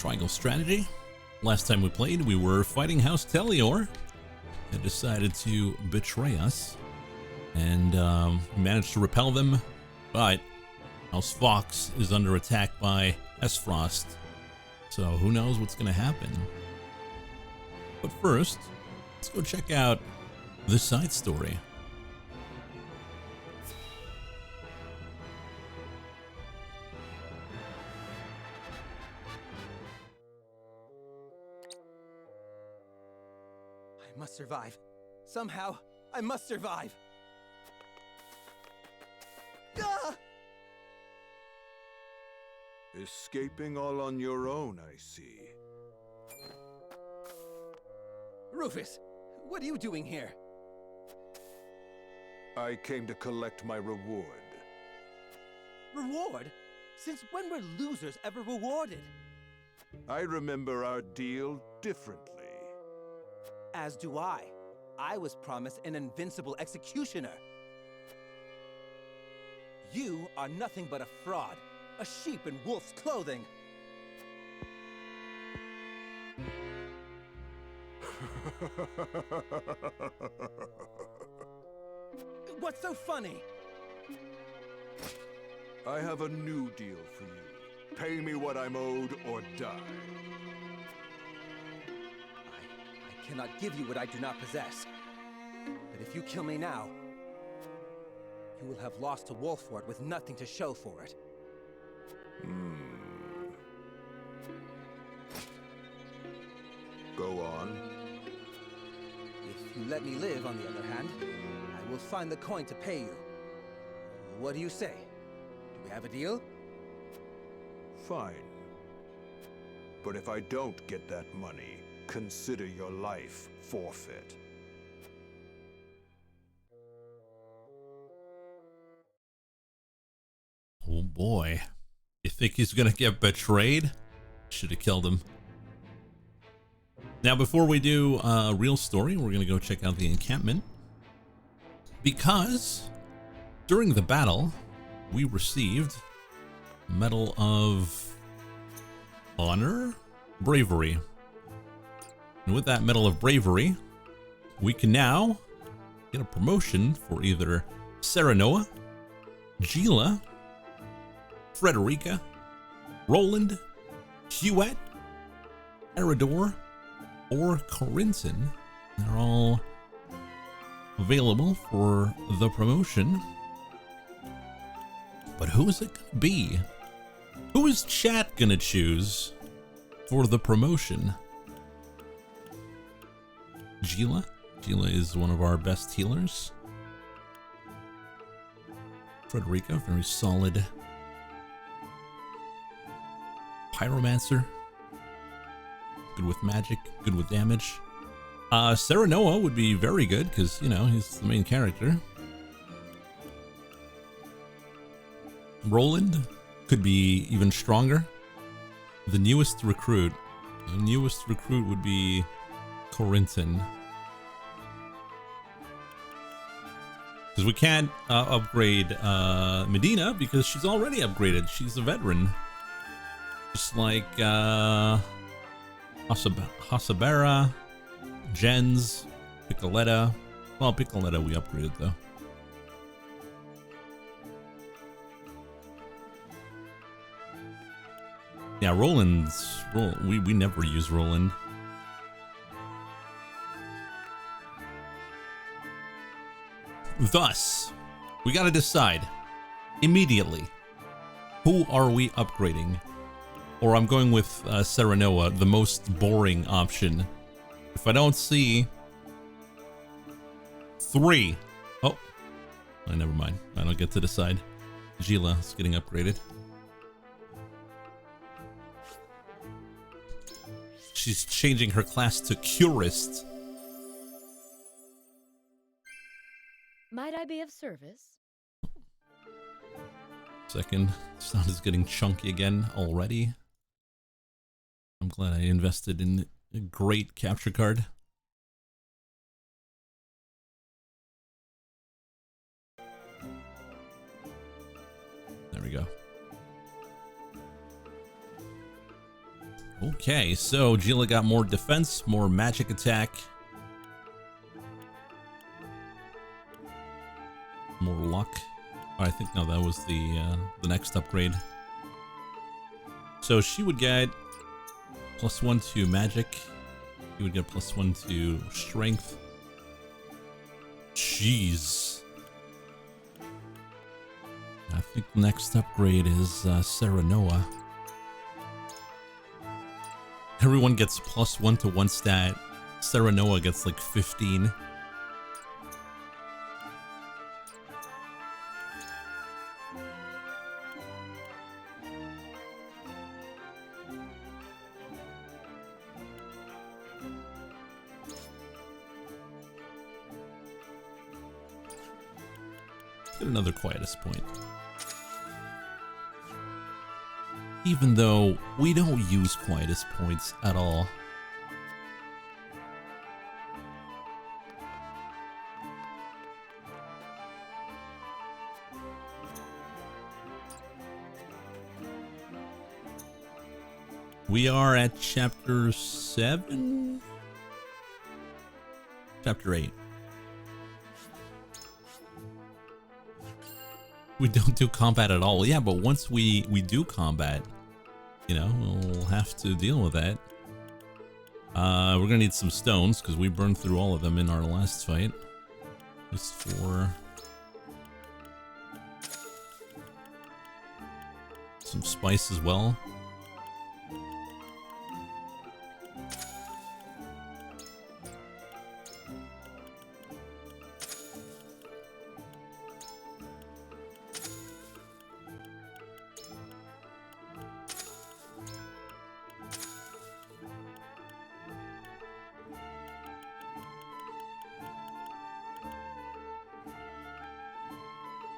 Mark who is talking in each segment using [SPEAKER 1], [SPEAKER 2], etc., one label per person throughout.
[SPEAKER 1] Triangle strategy. Last time we played, we were fighting House Telior. They decided to betray us and managed to repel them, but House Fox is under attack by S-Frost, so who knows what's going to happen. But first, let's go check out the side story.
[SPEAKER 2] I must survive. Somehow, I must survive. Ah!
[SPEAKER 3] Escaping all on your own, I see.
[SPEAKER 2] Rufus, what are you doing here?
[SPEAKER 3] I came to collect my reward.
[SPEAKER 2] Reward? Since when were losers ever rewarded?
[SPEAKER 3] I remember our deal differently.
[SPEAKER 2] As do I. I was promised an invincible executioner. You are nothing but a fraud, a sheep in wolf's clothing. What's so funny?
[SPEAKER 3] I have a new deal for you. Pay me what I'm owed or die.
[SPEAKER 2] I cannot give you what I do not possess. But if you kill me now, you will have lost to Wolford with nothing to show for it.
[SPEAKER 3] Go on.
[SPEAKER 2] If you let me live, on the other hand, I will find the coin to pay you. What do you say? Do we have a deal?
[SPEAKER 3] Fine. But if I don't get that money, consider your life forfeit.
[SPEAKER 1] Oh boy. You think he's gonna get betrayed? Should have killed him. Now, before we do a real story, we're gonna go check out the encampment. Because during the battle, we received Medal of Honor? Bravery. And with that Medal of Bravery, we can now get a promotion for either Serenoa, Gila, Frederica, Roland, Huet, Eridor, or Corinton. They're all available for the promotion. But who is it going to be? Who is chat going to choose for the promotion? Gila? Gila is one of our best healers. Frederica, very solid Pyromancer. Good with magic, good with damage. Serenoa would be very good because, you know, he's the main character. Roland could be even stronger. The newest recruit would be Corinton. Because we can't upgrade Medina because she's already upgraded. She's a veteran. Just like Hasabera, Jens, Piccoletta. Well, Piccoletta we upgraded though. Yeah, we never use Roland. Thus, we gotta decide immediately, who are we upgrading? Or I'm going with Serenoa, the most boring option. If I don't see 3. Oh, never mind. I don't get to decide. Gila is getting upgraded. She's changing her class to Curist.
[SPEAKER 4] Might I be of service?
[SPEAKER 1] Second, sound is getting chunky again already. I'm glad I invested in a great capture card. There we go. Okay, so Gila got more defense, more magic attack. More luck. Oh, I think, no, that was the next upgrade. So she would get +1 to magic. He would get +1 to strength. Jeez. I think the next upgrade is Serenoa. Everyone gets +1 to one stat. Serenoa gets like 15. Get another quietest point. Even though we don't use quietest points at all. We are at chapter 7? Chapter 8. We don't do combat at all. Yeah, but once we do combat, you know, we'll have to deal with that. We're gonna need some stones because we burned through all of them in our last fight. Just for some spice as well.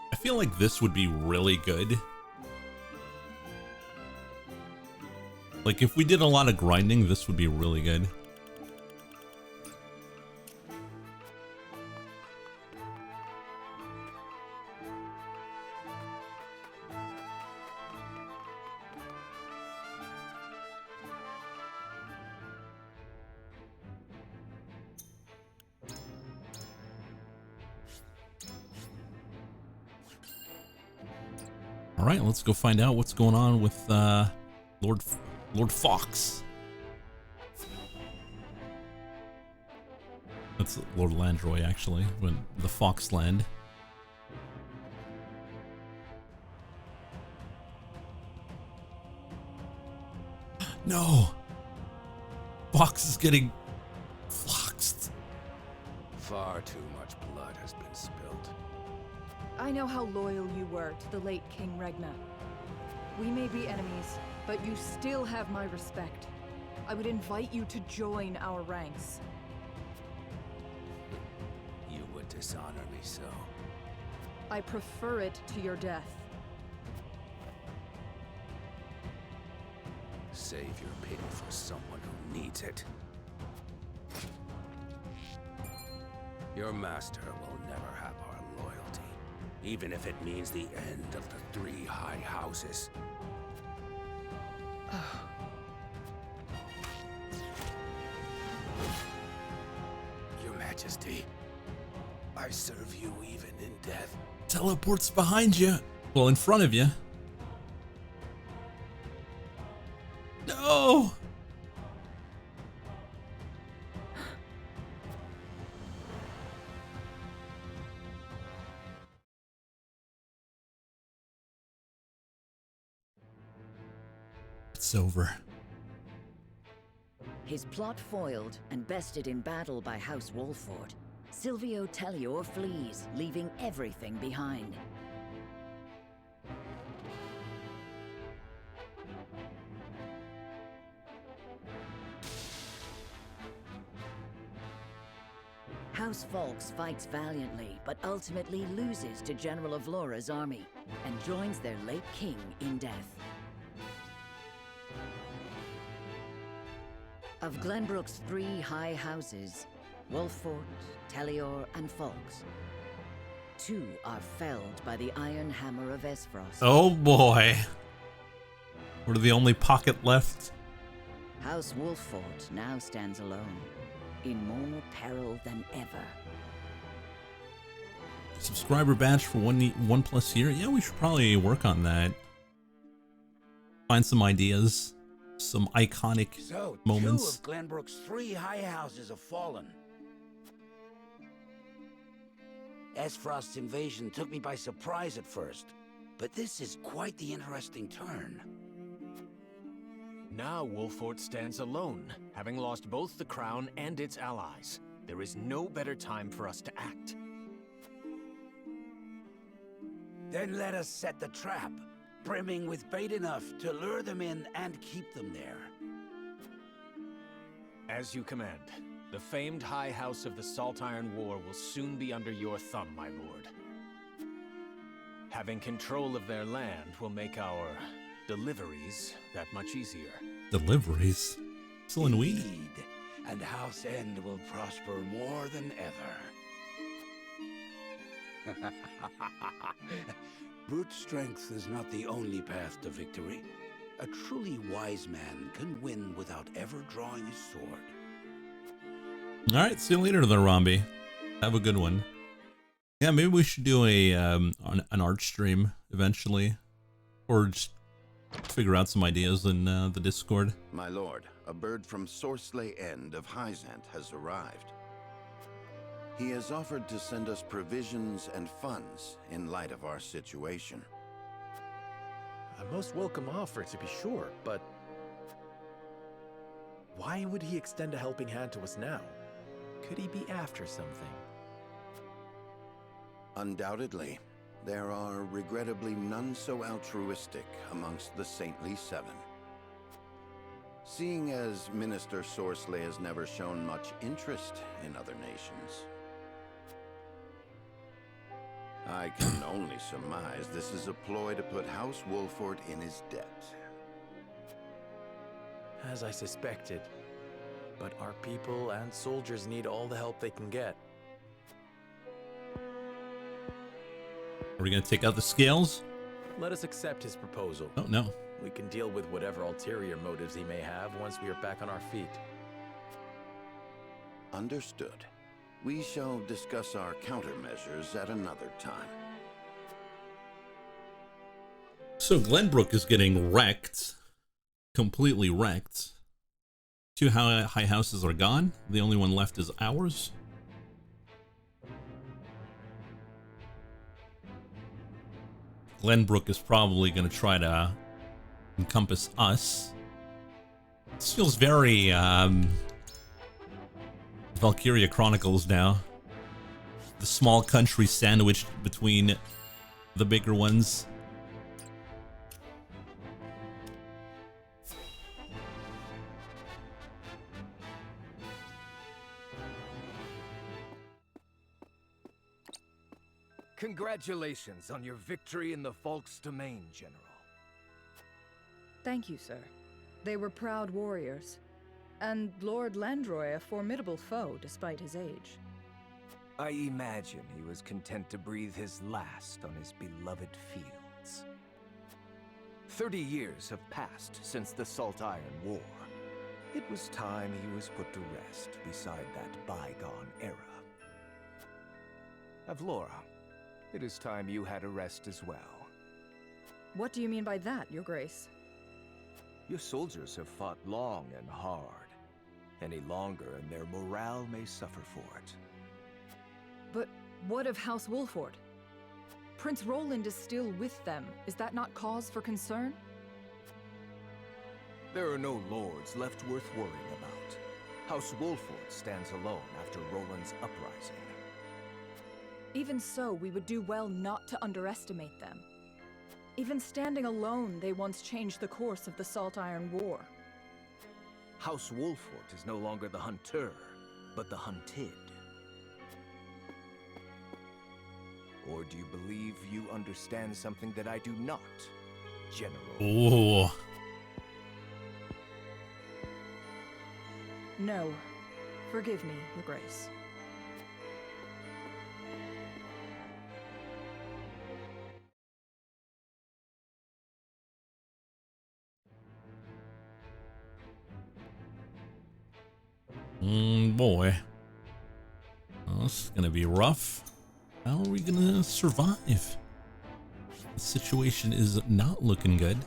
[SPEAKER 1] I feel like this would be really good. Like if we did a lot of grinding, this would be really good. Alright, let's go find out what's going on with Lord Fox. That's Lord Landroy, actually, when the Foxland. No! Fox is getting floxed.
[SPEAKER 3] Far too much blood has been spilled.
[SPEAKER 5] I know how loyal you were to the late King Regna. We may be enemies, but you still have my respect. I would invite you to join our ranks.
[SPEAKER 3] You would dishonor me so.
[SPEAKER 5] I prefer it to your death.
[SPEAKER 3] Save your pity for someone who needs it. Your master will never have our loyalty, even if it means the end of the 3 high houses. Your Majesty, I serve you even in death.
[SPEAKER 1] Teleports behind you. Well, in front of you. No! It's over.
[SPEAKER 4] His plot foiled and bested in battle by House Wolford, Silvio Tellior flees, leaving everything behind. House Fawkes fights valiantly, but ultimately loses to General Avlora's army, and joins their late king in death. Of Glenbrook's 3 high houses, Wolford, Tellior, and Fawkes, 2 are felled by the Iron Hammer of Esfrost.
[SPEAKER 1] Oh boy. We're the only pocket left.
[SPEAKER 4] House Wolffort now stands alone, in more peril than ever.
[SPEAKER 1] Subscriber badge for one plus year. Yeah, we should probably work on that. Find some ideas, some iconic moments.
[SPEAKER 6] Two of Glenbrook's 3 high houses have fallen. Esfrost's invasion took me by surprise at first, but this is quite the interesting turn.
[SPEAKER 7] Now Wolffort stands alone, having lost both the crown and its allies. There is no better time for us to act.
[SPEAKER 6] Then let us set the trap, brimming with bait enough to lure them in and keep them there.
[SPEAKER 7] As you command. The famed High House of the Saltiron War will soon be under your thumb, my lord. Having control of their land will make our deliveries that much easier.
[SPEAKER 1] Deliveries? Still in weed?
[SPEAKER 6] Indeed, and House End will prosper more than ever. Brute strength is not the only path to victory. A truly wise man can win without ever drawing his sword.
[SPEAKER 1] Alright, see you later, the Rombi. Have a good one. Yeah, maybe we should do a an art stream eventually. Or just figure out some ideas in the Discord.
[SPEAKER 8] My lord, a bird from Sorsley End of Hyzant has arrived. He has offered to send us provisions and funds in light of our situation.
[SPEAKER 9] A most welcome offer, to be sure, but why would he extend a helping hand to us now? Could he be after something?
[SPEAKER 8] Undoubtedly, there are regrettably none so altruistic amongst the Saintly Seven. Seeing as Minister Sorsley has never shown much interest in other nations, I can only surmise this is a ploy to put House Wolffort in his debt.
[SPEAKER 9] As I suspected. But our people and soldiers need all the help they can get.
[SPEAKER 1] Are we gonna take out the scales?
[SPEAKER 9] Let us accept his proposal.
[SPEAKER 1] Oh, no.
[SPEAKER 9] We can deal with whatever ulterior motives he may have once we are back on our feet.
[SPEAKER 8] Understood. We shall discuss our countermeasures at another time.
[SPEAKER 1] So Glenbrook is getting wrecked. Completely wrecked. 2 high houses are gone. The only one left is ours. Glenbrook is probably going to try to encompass us. This feels very Valkyria Chronicles now. The small country sandwiched between the bigger ones.
[SPEAKER 2] Congratulations on your victory in the Falk's domain, General.
[SPEAKER 5] Thank you, sir. They were proud warriors. And Lord Landroy a formidable foe despite his age.
[SPEAKER 2] I imagine he was content to breathe his last on his beloved fields. 30 years have passed since the Saltiron War. It was time he was put to rest beside that bygone era. Avlora, it is time you had a rest as well.
[SPEAKER 5] What do you mean by that, Your Grace?
[SPEAKER 2] Your soldiers have fought long and hard. Any longer and their morale may suffer for it.
[SPEAKER 5] But what of House Wolffort? Prince Roland is still with them. Is that not cause for concern?
[SPEAKER 2] There are no lords left worth worrying about. House Wolffort stands alone after Roland's uprising.
[SPEAKER 5] Even so, we would do well not to underestimate them. Even standing alone, they once changed the course of the Saltiron War.
[SPEAKER 2] House Wolffort is no longer the hunter, but the hunted. Or do you believe you understand something that I do not, General?
[SPEAKER 1] Oh.
[SPEAKER 5] No. Forgive me, Your Grace.
[SPEAKER 1] Boy. Well, this is gonna be rough. How are we gonna survive? The situation is not looking good.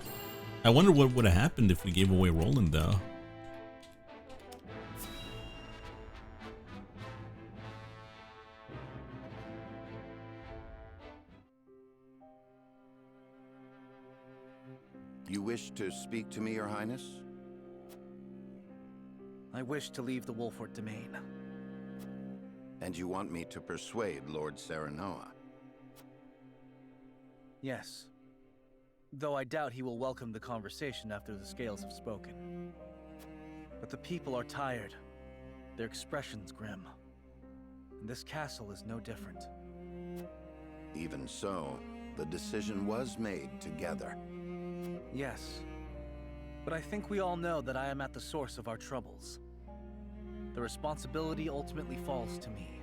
[SPEAKER 1] I wonder what would have happened if we gave away Roland, though.
[SPEAKER 8] You wish to speak to me, Your Highness?
[SPEAKER 10] I wish to leave the Wolfort domain.
[SPEAKER 8] And you want me to persuade Lord Serenoa?
[SPEAKER 10] Yes. Though I doubt he will welcome the conversation after the scales have spoken. But the people are tired. Their expressions grim. And this castle is no different.
[SPEAKER 8] Even so, the decision was made together.
[SPEAKER 10] Yes. But I think we all know that I am at the source of our troubles. The responsibility ultimately falls to me.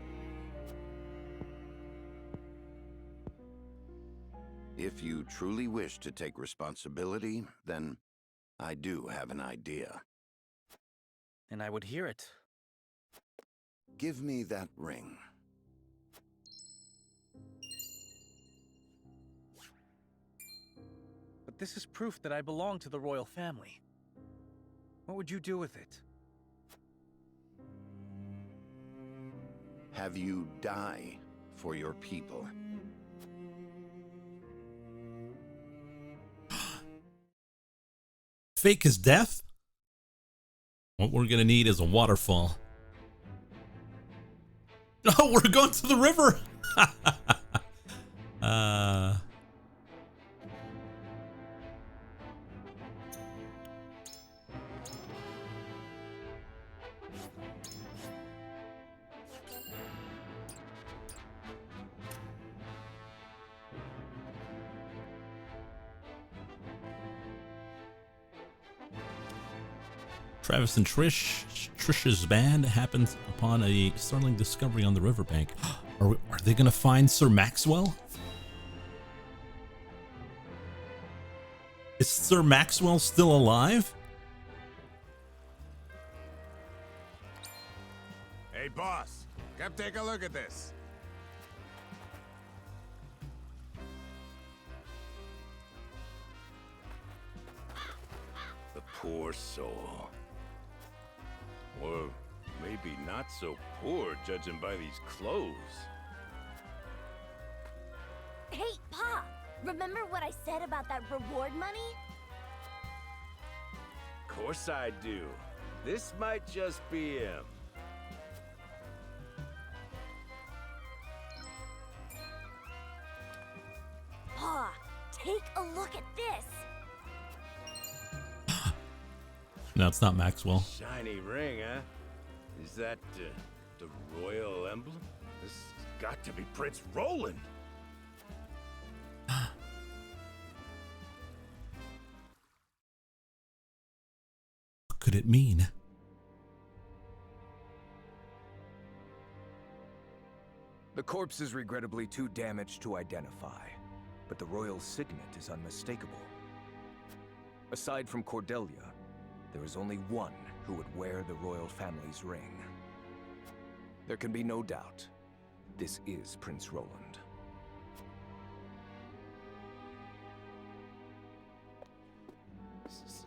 [SPEAKER 8] If you truly wish to take responsibility, then I do have an idea.
[SPEAKER 10] And I would hear it.
[SPEAKER 8] Give me that ring.
[SPEAKER 10] But this is proof that I belong to the royal family. What would you do with it?
[SPEAKER 8] Have you die for your people.
[SPEAKER 1] Fake his death? What we're gonna need is a waterfall. Oh, we're going to the river! Travis and Trish's band happens upon a startling discovery on the riverbank. Are they gonna find Sir Maxwell? Is Sir Maxwell still alive?
[SPEAKER 11] Hey, boss, come take a look at this.
[SPEAKER 12] The poor soul. Or maybe not so poor, judging by these clothes.
[SPEAKER 13] Hey, Pa! Remember what I said about that reward money?
[SPEAKER 12] Of course I do. This might just be him.
[SPEAKER 13] Pa, take a look at this!
[SPEAKER 1] No, it's not Maxwell.
[SPEAKER 12] Shiny ring, huh? Is that the royal emblem? This has got to be Prince Roland.
[SPEAKER 1] What could it mean?
[SPEAKER 2] The corpse is regrettably too damaged to identify, but the royal signet is unmistakable. Aside from Cordelia, there is only one who would wear the royal family's ring. There can be no doubt, this is Prince Roland.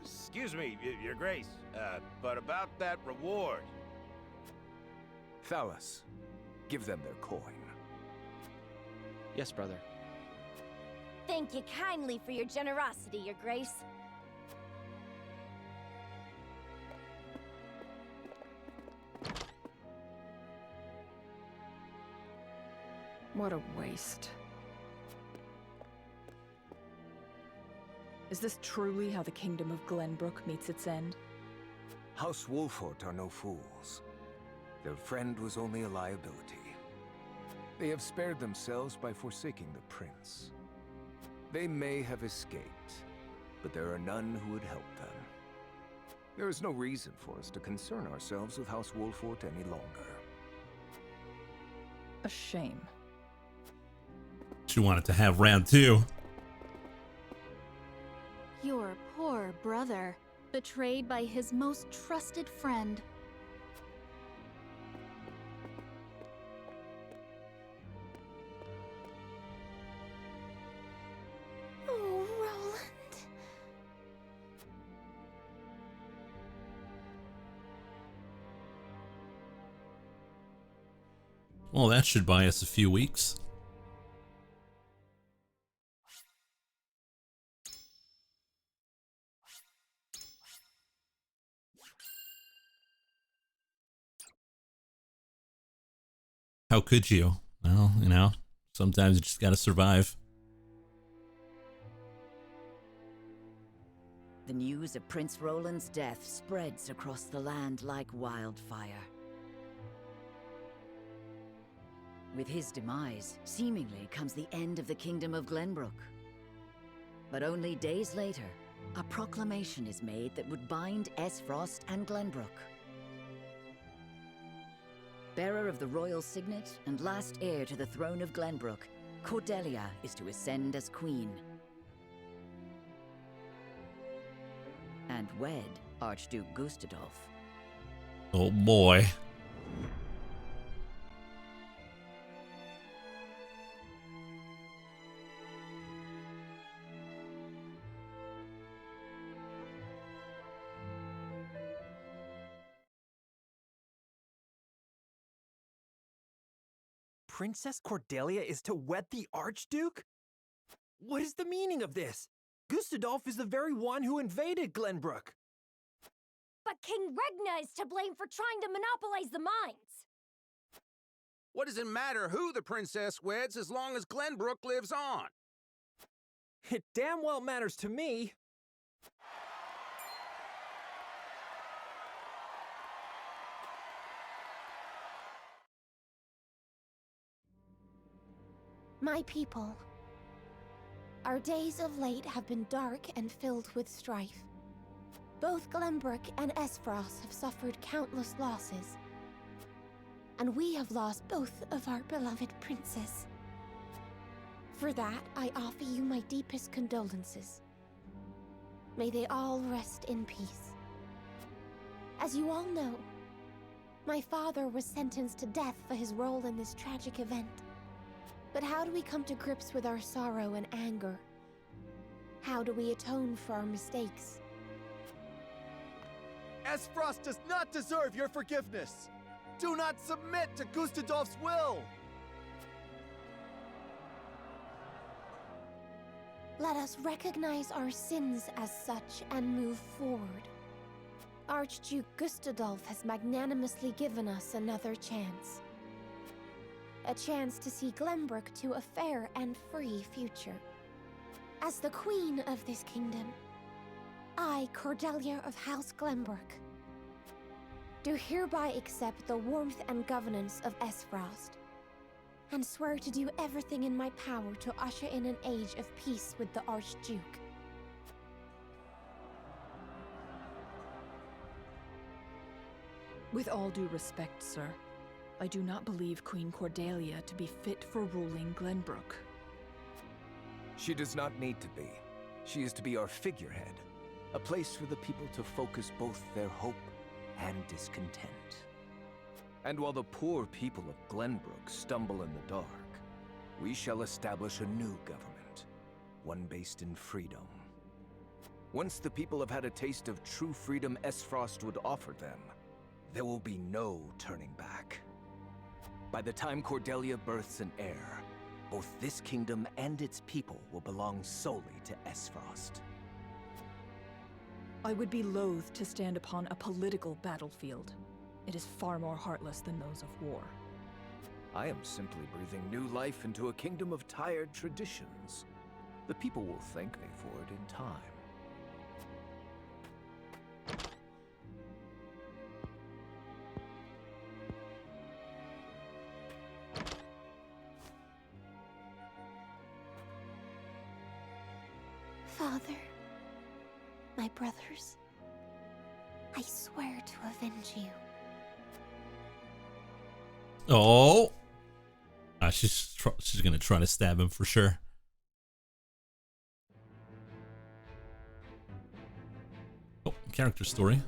[SPEAKER 12] Excuse me, Your Grace, but about that reward.
[SPEAKER 2] Thalas, give them their coin.
[SPEAKER 10] Yes, brother.
[SPEAKER 13] Thank you kindly for your generosity, Your Grace.
[SPEAKER 5] What a waste. Is this truly how the kingdom of Glenbrook meets its end?
[SPEAKER 2] House Wolfort are no fools. Their friend was only a liability. They have spared themselves by forsaking the prince. They may have escaped, but there are none who would help them. There is no reason for us to concern ourselves with House Wolfort any longer.
[SPEAKER 5] A shame.
[SPEAKER 1] She wanted to have round two.
[SPEAKER 14] Your poor brother, betrayed by his most trusted friend.
[SPEAKER 1] Well, that should buy us a few weeks. How could you? Well, you know, sometimes you just gotta survive.
[SPEAKER 4] The news of Prince Roland's death spreads across the land like wildfire. With his demise, seemingly comes the end of the Kingdom of Glenbrook. But only days later, a proclamation is made that would bind Esfrost and Glenbrook. Bearer of the royal signet and last heir to the throne of Glenbrook, Cordelia is to ascend as queen. And wed Archduke Gustadolf.
[SPEAKER 1] Oh boy.
[SPEAKER 7] Princess Cordelia is to wed the Archduke? What is the meaning of this? Gustadolf is the very one who invaded Glenbrook.
[SPEAKER 13] But King Regna is to blame for trying to monopolize the mines.
[SPEAKER 6] What does it matter who the princess weds as long as Glenbrook lives on?
[SPEAKER 7] It damn well matters to me.
[SPEAKER 14] My people, our days of late have been dark and filled with strife. Both Glenbrook and Esfrost have suffered countless losses, and we have lost both of our beloved princes. For that, I offer you my deepest condolences. May they all rest in peace. As you all know, my father was sentenced to death for his role in this tragic event. But how do we come to grips with our sorrow and anger? How do we atone for our mistakes?
[SPEAKER 15] Esfrost does not deserve your forgiveness! Do not submit to Gustadolf's will!
[SPEAKER 14] Let us recognize our sins as such and move forward. Archduke Gustadolf has magnanimously given us another chance. A chance to see Glenbrook to a fair and free future. As the queen of this kingdom, I, Cordelia of House Glenbrook, do hereby accept the warmth and governance of Esfrost, and swear to do everything in my power to usher in an age of peace with the Archduke.
[SPEAKER 5] With all due respect, sir, I do not believe Queen Cordelia to be fit for ruling Glenbrook.
[SPEAKER 2] She does not need to be. She is to be our figurehead, a place for the people to focus both their hope and discontent. And while the poor people of Glenbrook stumble in the dark, we shall establish a new government, one based in freedom. Once the people have had a taste of true freedom Esfrost would offer them, there will be no turning back. By the time Cordelia births an heir, both this kingdom and its people will belong solely to Esfrost.
[SPEAKER 5] I would be loath to stand upon a political battlefield. It is far more heartless than those of war.
[SPEAKER 2] I am simply breathing new life into a kingdom of tired traditions. The people will thank me for it in time.
[SPEAKER 14] Father, my brothers, I swear to avenge you.
[SPEAKER 1] Oh, she's gonna try to stab him for sure. Oh, character story.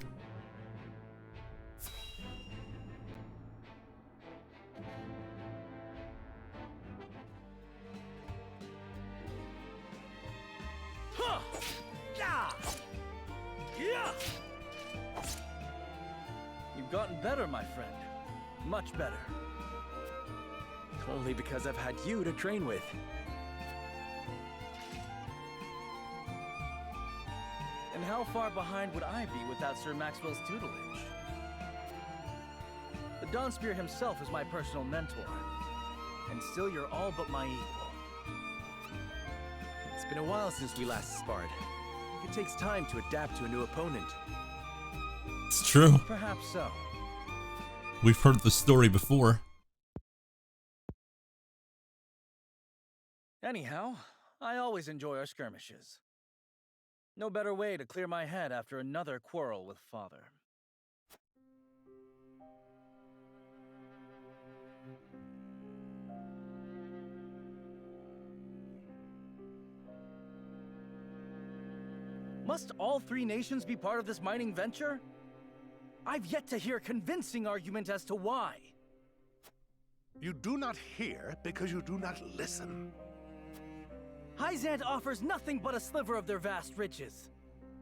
[SPEAKER 10] You've gotten better, my friend. Much better.
[SPEAKER 9] Only because I've had you to train with.
[SPEAKER 10] And how far behind would I be without Sir Maxwell's tutelage? The Dawnspear himself is my personal mentor, and still you're all but my equal.
[SPEAKER 9] It's been a while since we last sparred. It takes time to adapt to a new opponent.
[SPEAKER 1] It's true.
[SPEAKER 10] Perhaps so.
[SPEAKER 1] We've heard the story before.
[SPEAKER 10] Anyhow, I always enjoy our skirmishes. No better way to clear my head after another quarrel with Father. Must all three nations be part of this mining venture? I've yet to hear a convincing argument as to why.
[SPEAKER 16] You do not hear because you do not listen.
[SPEAKER 10] Hyzant offers nothing but a sliver of their vast riches.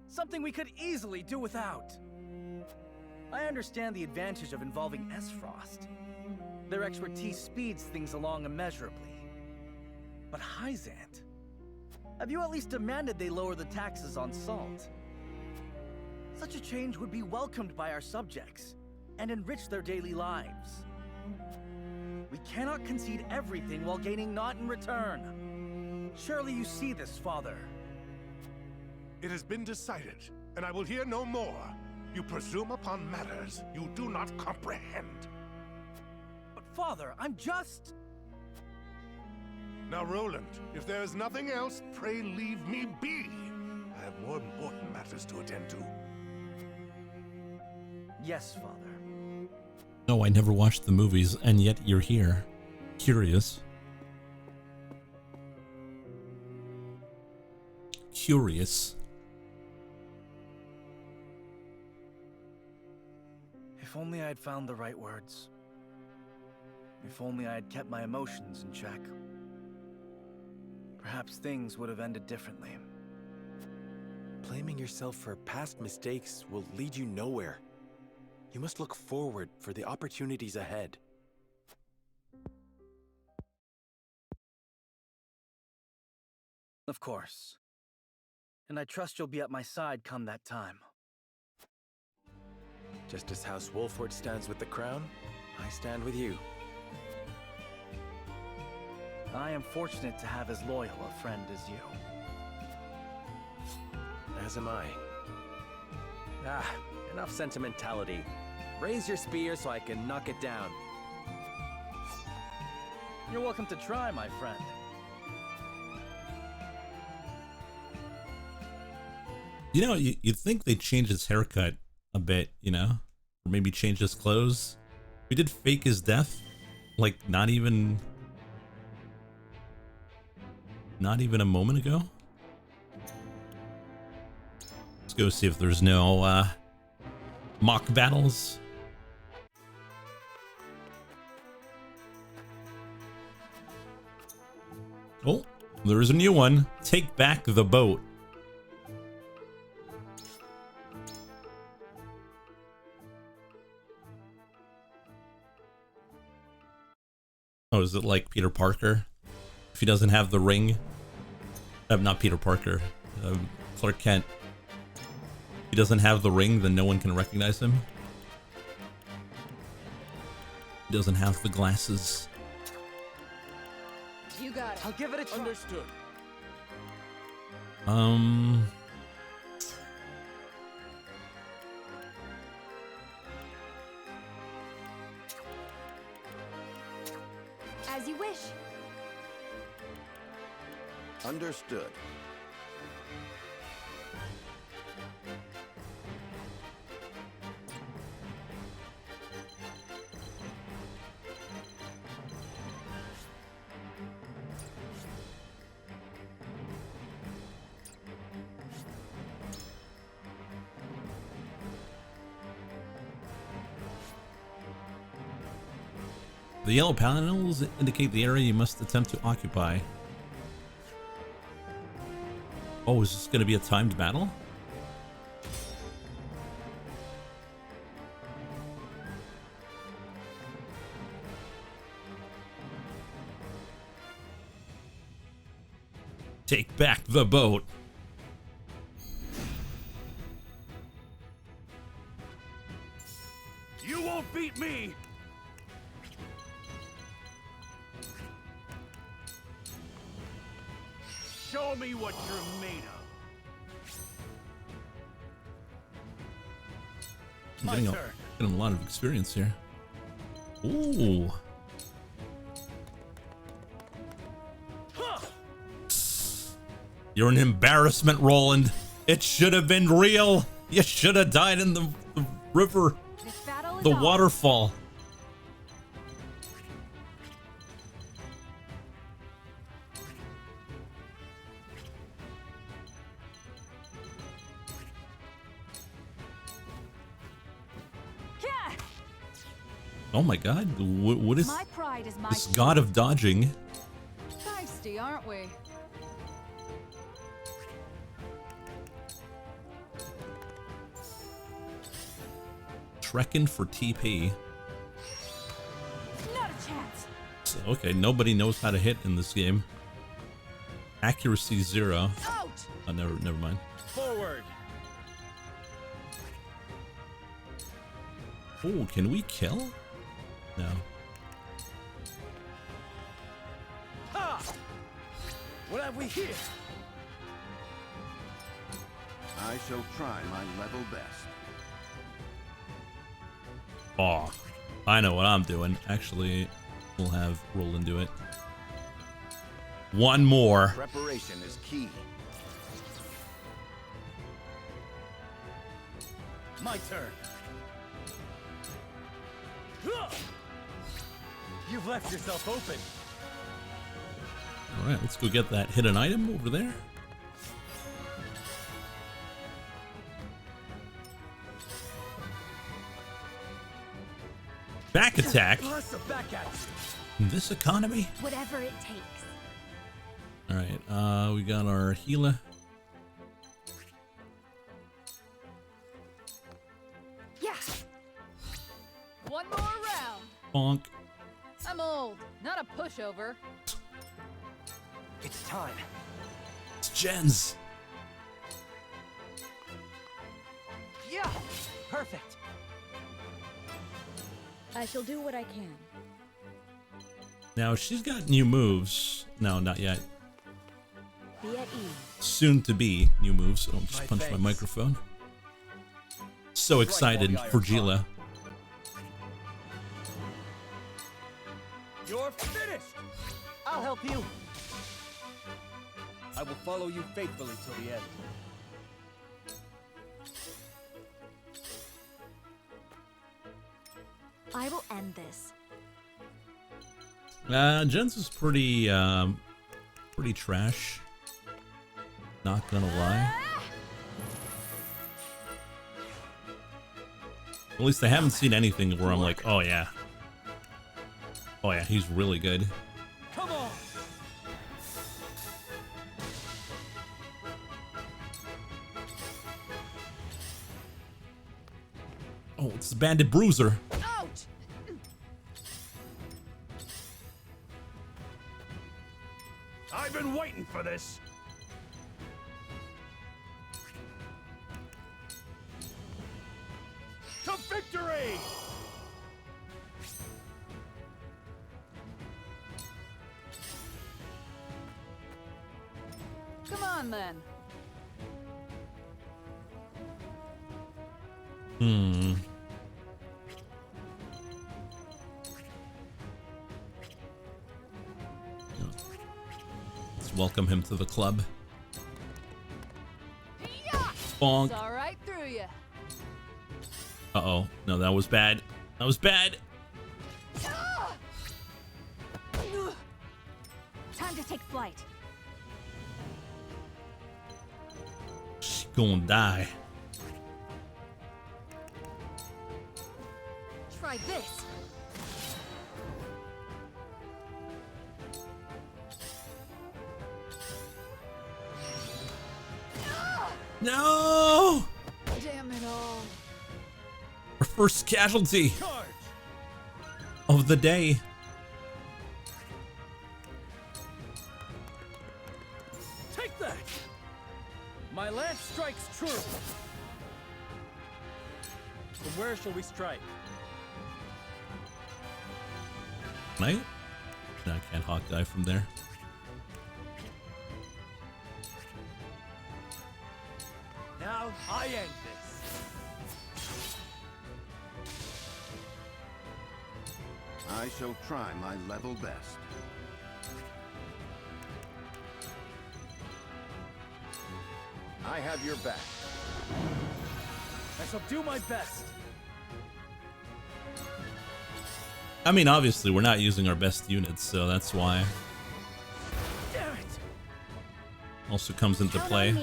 [SPEAKER 10] Something we could easily do without. I understand the advantage of involving Esfrost. Their expertise speeds things along immeasurably. But Hyzant? Have you at least demanded they lower the taxes on salt? Such a change would be welcomed by our subjects and enrich their daily lives. We cannot concede everything while gaining naught in return. Surely you see this, Father.
[SPEAKER 16] It has been decided, and I will hear no more. You presume upon matters you do not comprehend.
[SPEAKER 10] But Father, I'm just...
[SPEAKER 16] Now, Roland, if there is nothing else, pray leave me be. I have more important matters to attend to.
[SPEAKER 10] Yes, Father.
[SPEAKER 1] No, I never watched the movies, and yet you're here. Curious. Curious.
[SPEAKER 10] If only I had found the right words. If only I had kept my emotions in check. Perhaps things would have ended differently.
[SPEAKER 9] Blaming yourself for past mistakes will lead you nowhere. You must look forward for the opportunities ahead.
[SPEAKER 10] Of course. And I trust you'll be at my side come that time.
[SPEAKER 9] Just as House Wolford stands with the crown, I stand with you.
[SPEAKER 10] I am fortunate to have as loyal a friend as you.
[SPEAKER 9] As am I. Enough sentimentality. Raise your spear so I can knock it down.
[SPEAKER 10] You're welcome to try, my friend.
[SPEAKER 1] You know, you'd think they'd change his haircut a bit, you know? Or maybe change his clothes. We did fake his death. Like, not even a moment ago. Let's go see if there's no mock battles. Oh, there's a new one. Take back the boat. Oh, is it like Peter Parker? If he doesn't have the ring, not Peter Parker, Clark Kent. If he doesn't have the ring, then no one can recognize him. He doesn't have the glasses.
[SPEAKER 5] You got it.
[SPEAKER 10] I'll give it a try.
[SPEAKER 15] Understood.
[SPEAKER 13] As you wish.
[SPEAKER 8] Understood.
[SPEAKER 1] The yellow panels indicate the area you must attempt to occupy. Oh, is this going to be a timed battle? Take back the boat.
[SPEAKER 6] You won't beat me! Show me what you're made of.
[SPEAKER 1] I'm getting a lot of experience here. Ooh. You're an embarrassment, Roland. It should have been real. You should have died in the river, the waterfall. Oh my god, what is
[SPEAKER 5] My pride is my
[SPEAKER 1] this god of dodging?
[SPEAKER 5] Feisty, aren't we?
[SPEAKER 1] Trekking for TP.
[SPEAKER 5] Not a chance.
[SPEAKER 1] So, okay, nobody knows how to hit in this game. Accuracy 0.
[SPEAKER 5] Out.
[SPEAKER 1] Oh, never mind.
[SPEAKER 10] Forward.
[SPEAKER 1] Oh, can we kill? No.
[SPEAKER 6] Ha! What have we here?
[SPEAKER 8] I shall try my level best.
[SPEAKER 1] Oh, I know what I'm doing. Actually, we'll have Roland do it. One more.
[SPEAKER 8] Preparation is key.
[SPEAKER 6] My turn.
[SPEAKER 10] You've left yourself open.
[SPEAKER 1] All right, let's go get that hidden item over there. Back attack? In this economy?
[SPEAKER 13] Whatever it takes.
[SPEAKER 1] Alright, we got our healer.
[SPEAKER 5] Yeah. One more round.
[SPEAKER 1] Bonk.
[SPEAKER 5] I'm old, not a pushover.
[SPEAKER 7] It's time.
[SPEAKER 1] It's Jens.
[SPEAKER 7] Yeah, perfect.
[SPEAKER 4] I shall do what I can.
[SPEAKER 1] Now, she's got new moves. No, not yet.
[SPEAKER 4] Be at ease.
[SPEAKER 1] Soon to be new moves. I don't just punch my microphone. So excited for Gila.
[SPEAKER 6] You're finished!
[SPEAKER 10] I'll help you. I will follow you faithfully till the end.
[SPEAKER 13] I will end this.
[SPEAKER 1] Jens is pretty trash. Not gonna lie. At least I haven't seen anything where I'm like, oh yeah. Oh yeah, he's really good.
[SPEAKER 10] Come on.
[SPEAKER 1] Oh, it's the Bandit Bruiser.
[SPEAKER 5] Out.
[SPEAKER 6] I've been waiting for this. To victory!
[SPEAKER 5] Come on, then.
[SPEAKER 1] Let's welcome him to the club. Bonk.
[SPEAKER 5] Saw right through you.
[SPEAKER 1] Uh-oh. No, that was bad. That was bad.
[SPEAKER 13] Time to take flight.
[SPEAKER 1] She's gonna die.
[SPEAKER 5] Try this.
[SPEAKER 1] No!
[SPEAKER 5] Damn it all.
[SPEAKER 1] Our first casualty of the day.
[SPEAKER 6] Take
[SPEAKER 10] My lance strikes true. From where shall we strike?
[SPEAKER 1] Right? No, I can't hawk dive from there.
[SPEAKER 7] Now I end this.
[SPEAKER 8] I shall try my level best. I have your back.
[SPEAKER 10] I shall do my best.
[SPEAKER 1] I mean, obviously, we're not using our best units, so that's why.
[SPEAKER 10] Damn it.
[SPEAKER 1] Also comes into play.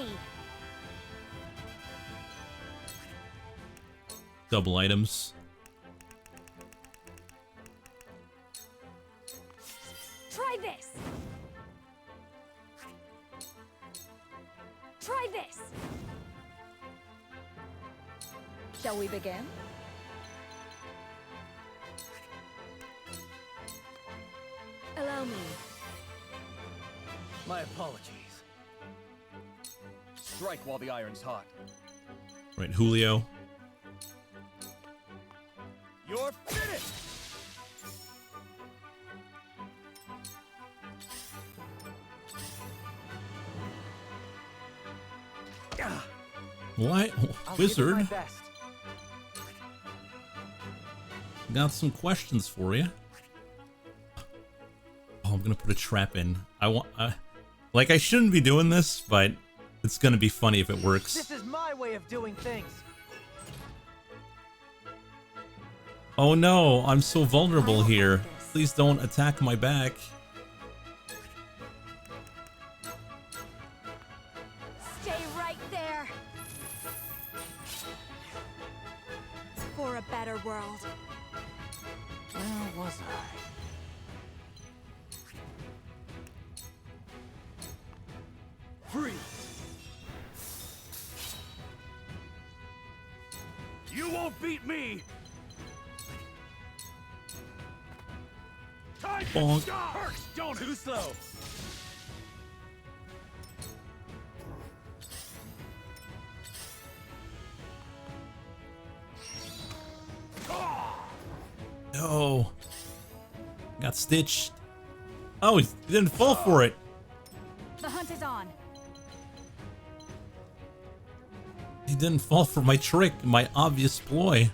[SPEAKER 1] Double items.
[SPEAKER 13] Try this. Try this.
[SPEAKER 5] Shall we begin?
[SPEAKER 13] Allow me.
[SPEAKER 10] My apologies.
[SPEAKER 7] Strike while the iron's hot.
[SPEAKER 1] Right, Julio.
[SPEAKER 7] You're finished!
[SPEAKER 1] What? Wizard? Got some questions for you. Oh, I'm gonna put a trap in. I want, like, I shouldn't be doing this, but it's gonna be funny if it works.
[SPEAKER 7] This is my way of doing things.
[SPEAKER 1] Oh no, I'm so vulnerable here. Please don't attack my back.
[SPEAKER 13] Stay right there. For a better world.
[SPEAKER 7] Where was I? Freeze!
[SPEAKER 6] You won't beat me! Time to
[SPEAKER 1] Bonk.
[SPEAKER 6] stop! Perks, don't too slow!
[SPEAKER 1] No. Got stitched. Oh, he didn't fall for it.
[SPEAKER 13] The hunt is on.
[SPEAKER 1] He didn't fall for my trick, my obvious ploy.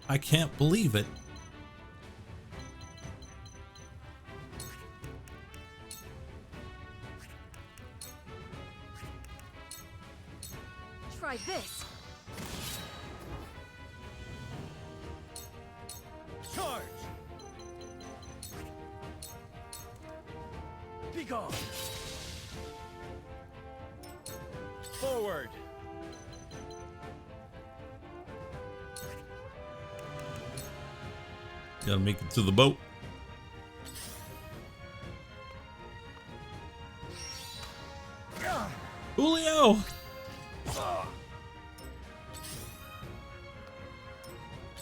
[SPEAKER 1] I can't believe it.
[SPEAKER 13] Try this.
[SPEAKER 10] Charge! Be gone! Forward!
[SPEAKER 1] Gotta make it to the boat. Julio!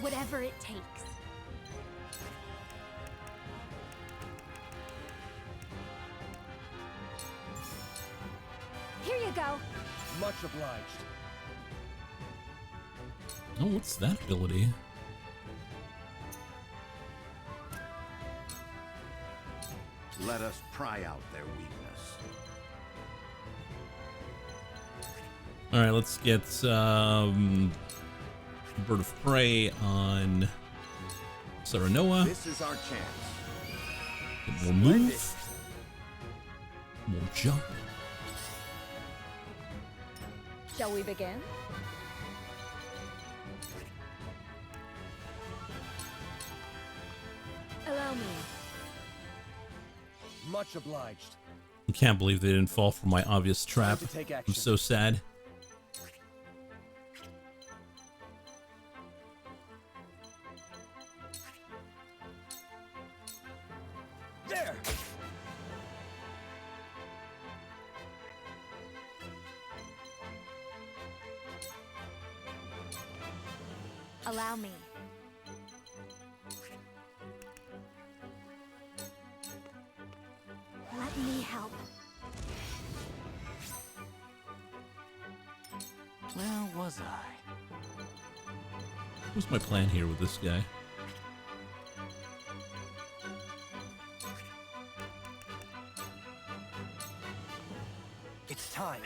[SPEAKER 13] Whatever it takes. Here you go.
[SPEAKER 7] Much obliged.
[SPEAKER 1] Oh, what's that ability?
[SPEAKER 8] Let us pry out their weakness.
[SPEAKER 1] All right, let's get Bird of Prey on Serenoa.
[SPEAKER 8] This is our chance.
[SPEAKER 1] More move. More jump.
[SPEAKER 5] Shall we begin?
[SPEAKER 13] Allow me.
[SPEAKER 7] Much obliged.
[SPEAKER 1] I can't believe they didn't fall for my obvious trap.
[SPEAKER 7] Time to take
[SPEAKER 1] I'm
[SPEAKER 7] action.
[SPEAKER 1] so sad.
[SPEAKER 7] There!
[SPEAKER 13] Allow me. Let me help.
[SPEAKER 10] Where was I?
[SPEAKER 1] What's my plan here with this guy?
[SPEAKER 7] It's time.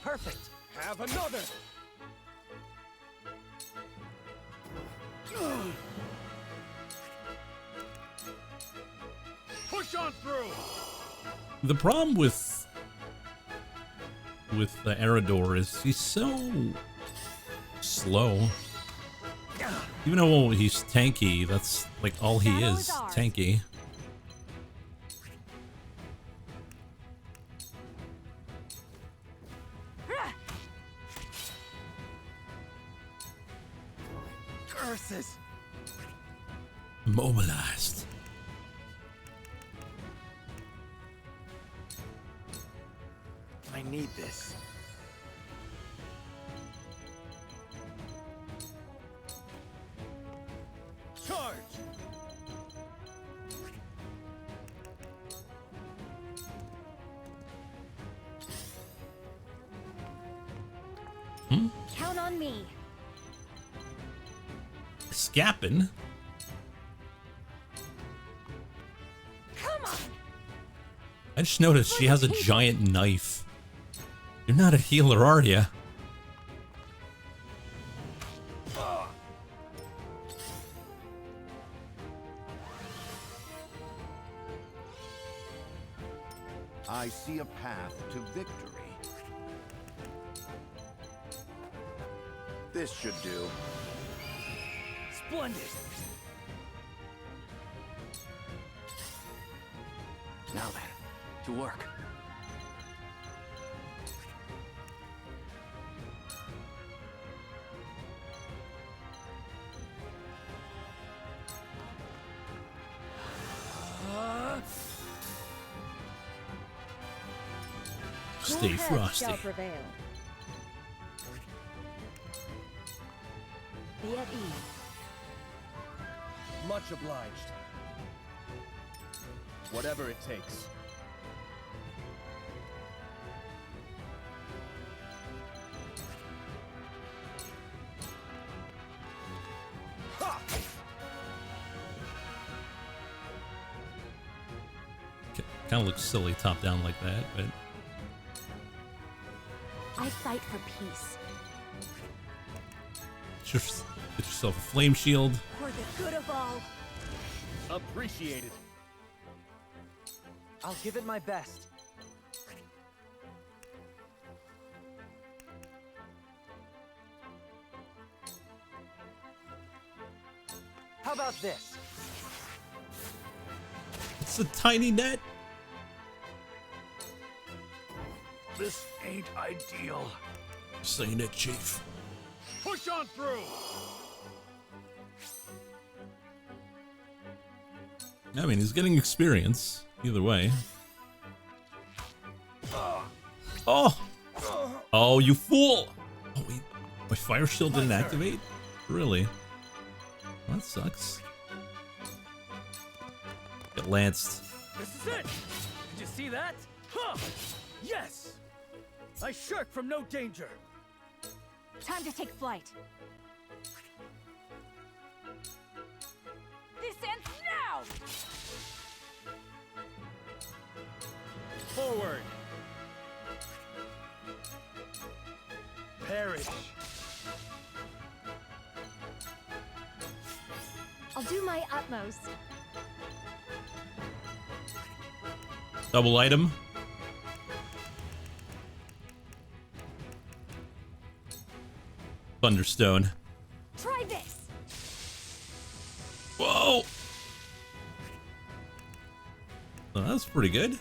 [SPEAKER 7] Perfect.
[SPEAKER 15] Have another!
[SPEAKER 16] Push on through!
[SPEAKER 1] The problem with the Erador is he's so slow. Even though he's tanky, that's like all he is, tanky.
[SPEAKER 15] Curses!
[SPEAKER 1] Mobilized.
[SPEAKER 9] I need this.
[SPEAKER 15] Charge!
[SPEAKER 13] Count on me.
[SPEAKER 1] Scapping.
[SPEAKER 13] Come on.
[SPEAKER 1] I just noticed she has a giant knife. You're not a healer, are you?
[SPEAKER 8] I see a path to victory. This should do.
[SPEAKER 7] Splendid. Now then, to work.
[SPEAKER 1] Stay frosty.
[SPEAKER 4] Shall prevail. Be at ease.
[SPEAKER 15] Much obliged. Whatever it takes. Ha!
[SPEAKER 1] Kind of looks silly top down like that, but
[SPEAKER 13] I fight for peace.
[SPEAKER 1] just get yourself a flame shield.
[SPEAKER 13] For the good of all.
[SPEAKER 15] Appreciated.
[SPEAKER 7] I'll give it my best. How about this?
[SPEAKER 1] It's a tiny net.
[SPEAKER 16] This ain't ideal.
[SPEAKER 1] Saying it, Chief.
[SPEAKER 16] Push on through!
[SPEAKER 1] I mean, he's getting experience either way. Oh! Oh, you fool! Oh, wait. My fire shield didn't activate? Really? Well, that sucks. Get lanced.
[SPEAKER 10] This is it! Did you see that? Huh! Yes! I shirk from no danger!
[SPEAKER 13] Time to take flight. This ends now!
[SPEAKER 15] Forward! Perish!
[SPEAKER 13] I'll do my utmost.
[SPEAKER 1] Double item. Thunderstone.
[SPEAKER 13] Try this!
[SPEAKER 1] Whoa! Well, that's pretty good.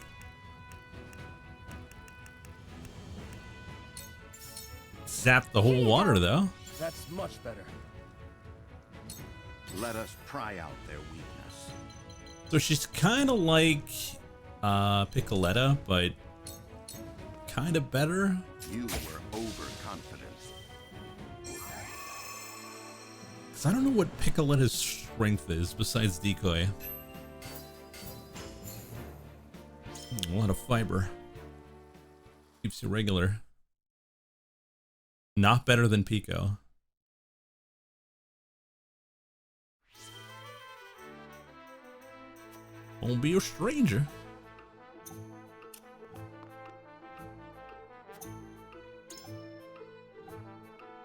[SPEAKER 1] Zapped the whole water, though.
[SPEAKER 15] That's much better.
[SPEAKER 8] Let us pry out their weakness.
[SPEAKER 1] So she's kind of like Piccoletta, but kind of better.
[SPEAKER 8] You were overconfident.
[SPEAKER 1] Because I don't know what Piccoletta's strength is besides decoy. A lot of fiber. Keeps you regular. Not better than Pico. Won't be a stranger.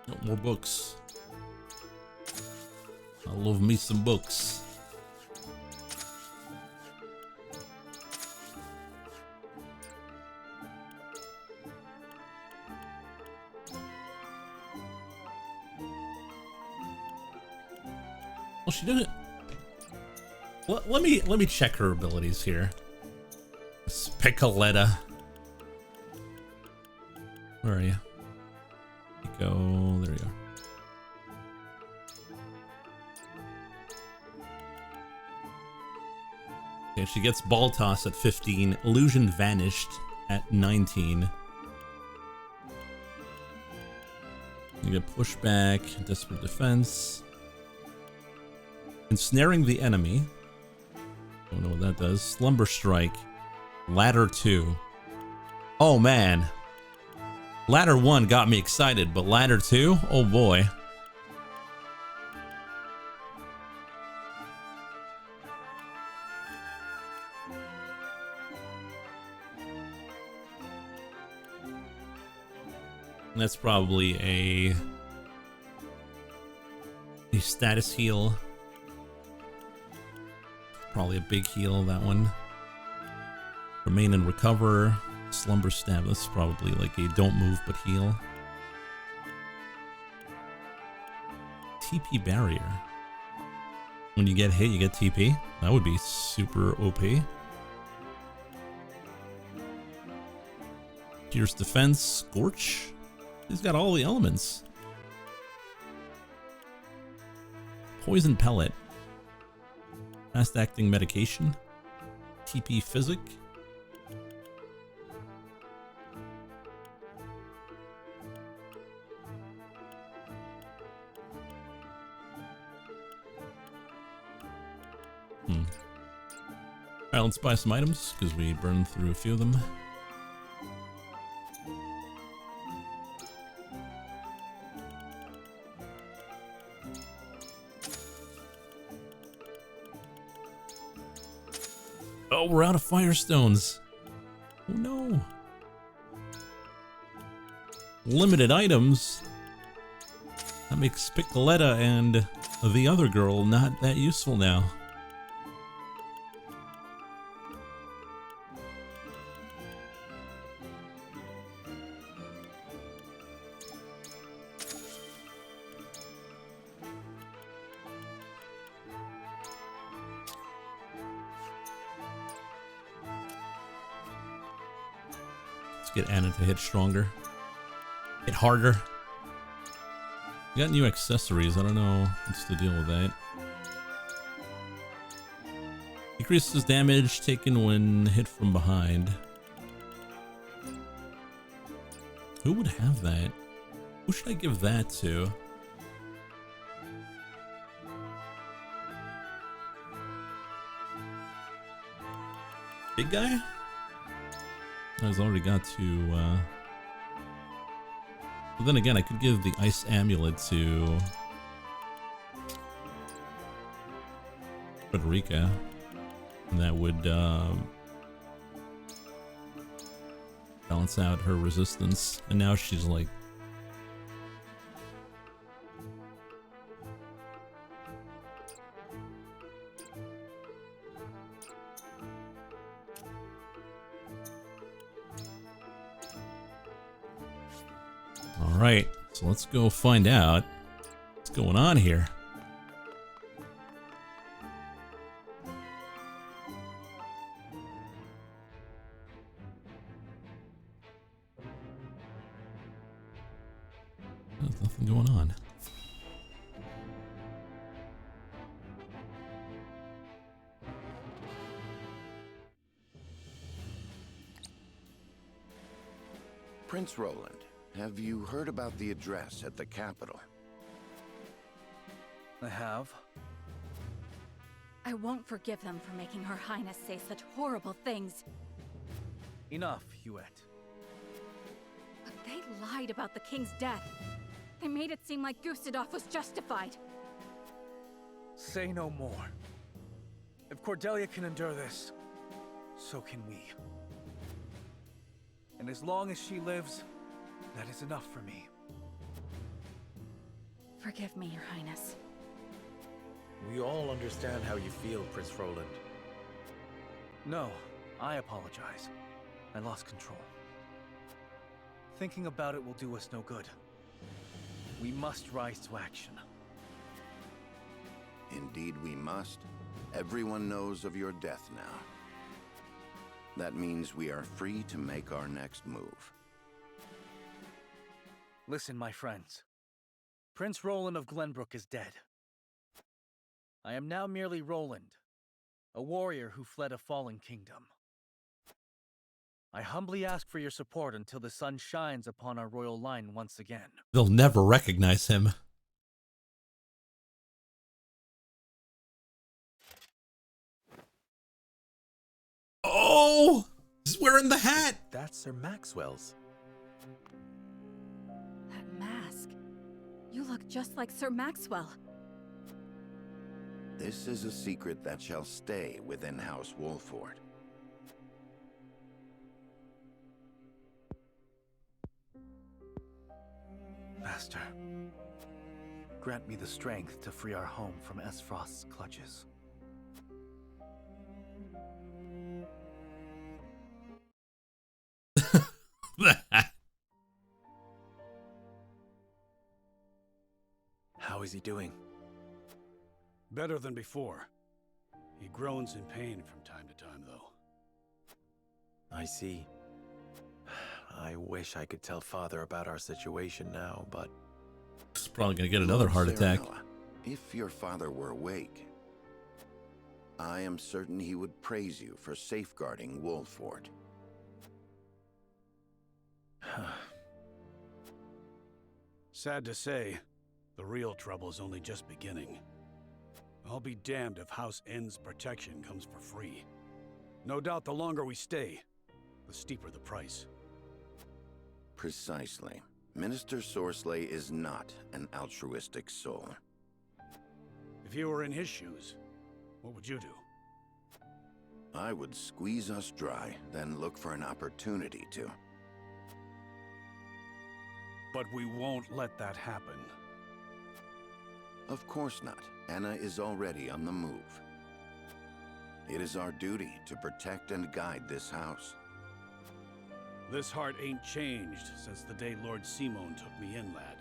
[SPEAKER 1] Oh, more books. I love me some books. Well, she didn't. Let me check her abilities here. Spicoletta. Where are you? Pico. There you are. Okay, she gets ball toss at 15. Illusion vanished at 19. You get pushback, desperate defense. Ensnaring the enemy. Don't know what that does. Slumber strike. Ladder 2. Oh man. Ladder 1 got me excited, but ladder 2? Oh boy. That's probably a status heal. Probably a big heal, that one. Remain and recover. Slumber stab. That's probably like a don't move but heal. TP barrier. When you get hit, you get TP. That would be super OP. Fierce defense. Scorch. He's got all the elements. Poison pellet. Fast acting medication. TP physic. Alright, let's buy some items because we burned through a few of them. Oh, we're out of firestones. Oh no. Limited items. That makes Spicoletta and the other girl not that useful now. Get Anna to hit stronger. Hit harder. We got new accessories. I don't know what's the deal with that. Increases damage taken when hit from behind. Who would have that? Who should I give that to? Big guy? I've already got to, but then again, I could give the ice amulet to Frederica, and that would, balance out her resistance, and now she's like, Alright, so let's go find out what's going on here. There's nothing going on.
[SPEAKER 8] Prince Roland, have you heard about the address at the capital?
[SPEAKER 10] I have.
[SPEAKER 17] I won't forgive them for making Her Highness say such horrible things.
[SPEAKER 10] Enough, Huet.
[SPEAKER 17] But they lied about the king's death. They made it seem like Gustadolf was justified.
[SPEAKER 10] Say no more. If Cordelia can endure this, so can we. And as long as she lives, that is enough for me.
[SPEAKER 17] Forgive me, Your Highness.
[SPEAKER 9] We all understand how you feel, Prince Roland.
[SPEAKER 10] No, I apologize. I lost control. Thinking about it will do us no good. We must rise to action.
[SPEAKER 8] Indeed we must. Everyone knows of your death now. That means we are free to make our next move.
[SPEAKER 10] Listen, my friends. Prince Roland of Glenbrook is dead. I am now merely Roland, a warrior who fled a fallen kingdom. I humbly ask for your support until the sun shines upon our royal line once again.
[SPEAKER 1] They'll never recognize him. Oh! He's wearing the hat!
[SPEAKER 9] That's Sir Maxwell's.
[SPEAKER 17] That mask. You look just like Sir Maxwell.
[SPEAKER 8] This is a secret that shall stay within House Wolford.
[SPEAKER 10] Master, grant me the strength to free our home from Esfrost's clutches.
[SPEAKER 9] How is he doing?
[SPEAKER 18] Better than before. He groans in pain from time to time, though.
[SPEAKER 9] I see. I wish I could tell Father about our situation now, but...
[SPEAKER 1] He's probably gonna get another heart attack.
[SPEAKER 8] If your father were awake, I am certain he would praise you for safeguarding Wolford.
[SPEAKER 18] Sad to say, the real trouble's only just beginning. I'll be damned if House N's protection comes for free. No doubt the longer we stay, the steeper the price.
[SPEAKER 8] Precisely. Minister Sorsley is not an altruistic soul.
[SPEAKER 18] If you were in his shoes, what would you do?
[SPEAKER 8] I would squeeze us dry, then look for an opportunity to.
[SPEAKER 18] But we won't let that happen.
[SPEAKER 8] Of course not. Anna is already on the move. It is our duty to protect and guide this house.
[SPEAKER 18] This heart ain't changed since the day Lord Simon took me in, lad.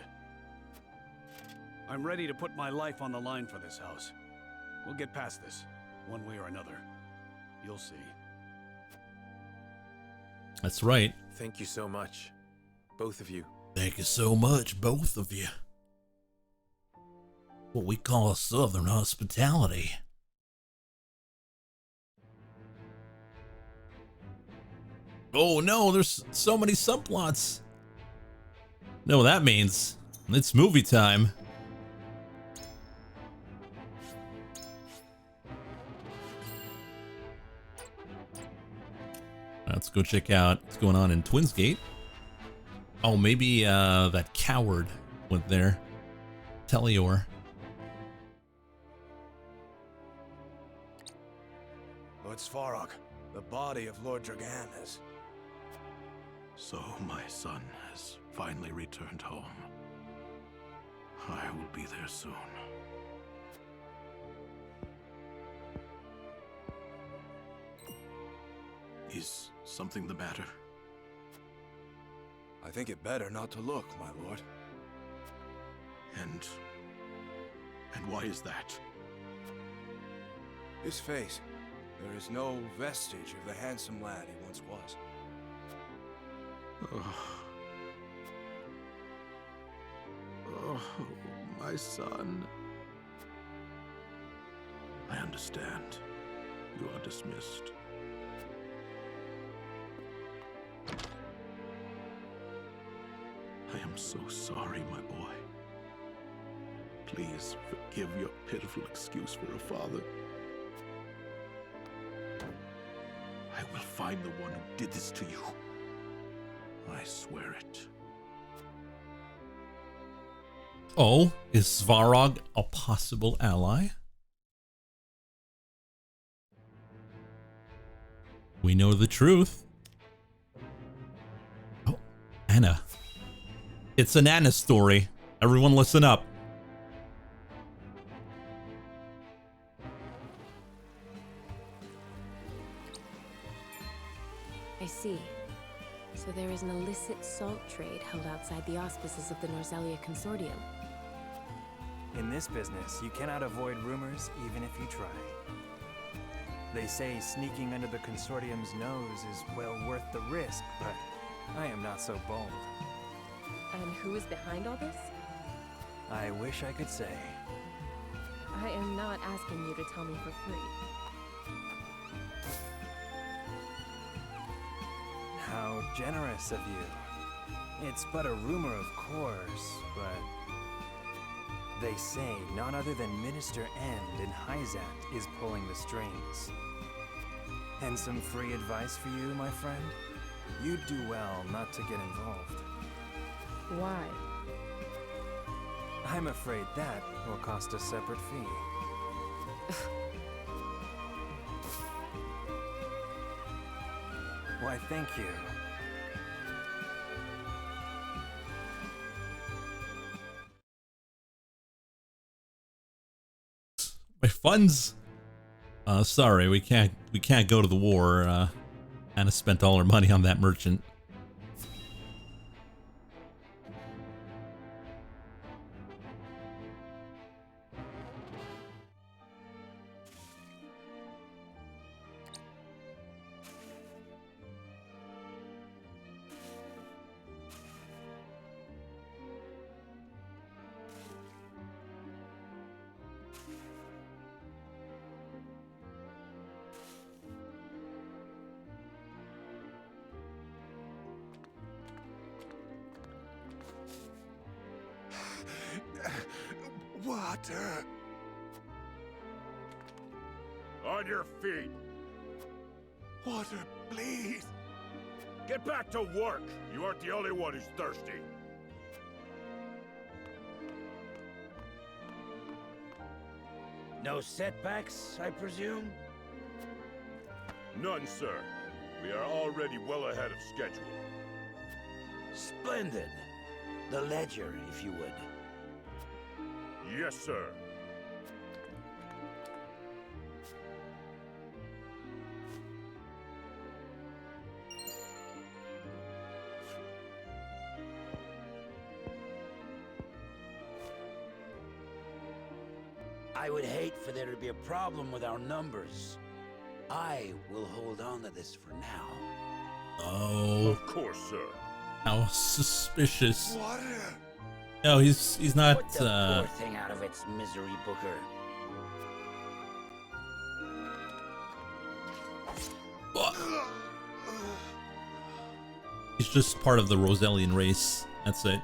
[SPEAKER 18] I'm ready to put my life on the line for this house. We'll get past this, one way or another. You'll see.
[SPEAKER 1] That's right.
[SPEAKER 9] Thank you so much, both of you.
[SPEAKER 1] Thank you so much, both of you. What we call Southern hospitality. Oh no, there's so many subplots. Know what that means? It's movie time. Let's go check out what's going on in Twinsgate. Oh, maybe that coward went there. Telior.
[SPEAKER 3] Lord Svarog, the body of Lord Dragan is...
[SPEAKER 19] So my son has finally returned home. I will be there soon. Is something the matter?
[SPEAKER 3] I think it better not to look, my lord.
[SPEAKER 19] And why is that?
[SPEAKER 3] His face. There is no vestige of the handsome lad he once was.
[SPEAKER 19] Oh, my son. I understand. You are dismissed. I am so sorry, my boy. Please forgive your pitiful excuse for a father. I will find the one who did this to you. I swear it.
[SPEAKER 1] Oh, is Svarog a possible ally? We know the truth. Oh, Anna. It's an Anna story. Everyone listen up.
[SPEAKER 20] I see. So there is an illicit salt trade held outside the auspices of the Norzelia Consortium.
[SPEAKER 7] In this business, you cannot avoid rumors even if you try. They say sneaking under the Consortium's nose is well worth the risk, but I am not so bold.
[SPEAKER 20] And who is behind all this?
[SPEAKER 7] I wish I could say.
[SPEAKER 20] I am not asking you to tell me for free.
[SPEAKER 7] How generous of you. It's but a rumor, of course, but they say none other than Minister End in Hyzant is pulling the strings. And some free advice for you, my friend? You'd do well not to get involved.
[SPEAKER 20] Why?
[SPEAKER 7] I'm afraid that will cost a separate fee. Why, thank you.
[SPEAKER 1] My funds. Sorry, we can't go to the war. Anna spent all her money on that merchant.
[SPEAKER 16] Water.
[SPEAKER 12] On your feet.
[SPEAKER 16] Water, please.
[SPEAKER 12] Get back to work. You aren't the only one who's thirsty.
[SPEAKER 6] No setbacks, I presume?
[SPEAKER 12] None, sir. We are already well ahead of schedule.
[SPEAKER 6] Splendid. The ledger, if you would.
[SPEAKER 12] Yes, sir.
[SPEAKER 6] I would hate for there to be a problem with our numbers. I will hold on to this for now.
[SPEAKER 1] Oh.
[SPEAKER 12] Of course, sir.
[SPEAKER 1] How suspicious.
[SPEAKER 16] Water.
[SPEAKER 1] No, he's not.
[SPEAKER 6] Put the poor thing out of its misery, Booker.
[SPEAKER 1] He's just part of the Roselian race. That's it.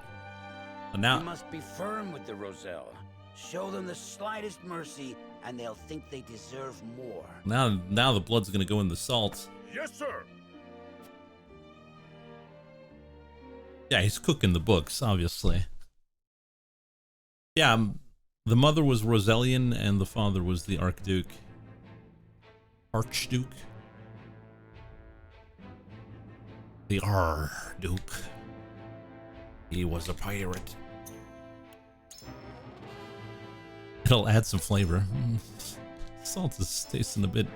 [SPEAKER 1] But now
[SPEAKER 6] You must be firm with the Roselle. Show them the slightest mercy, and they'll think they deserve more.
[SPEAKER 1] now the blood's gonna go in the salt.
[SPEAKER 12] Yes, sir.
[SPEAKER 1] Yeah, he's cooking the books, obviously. Yeah, the mother was Roselian and the father was the Archduke. The Archduke. He was a pirate. It'll add some flavor. Salt is tasting a bit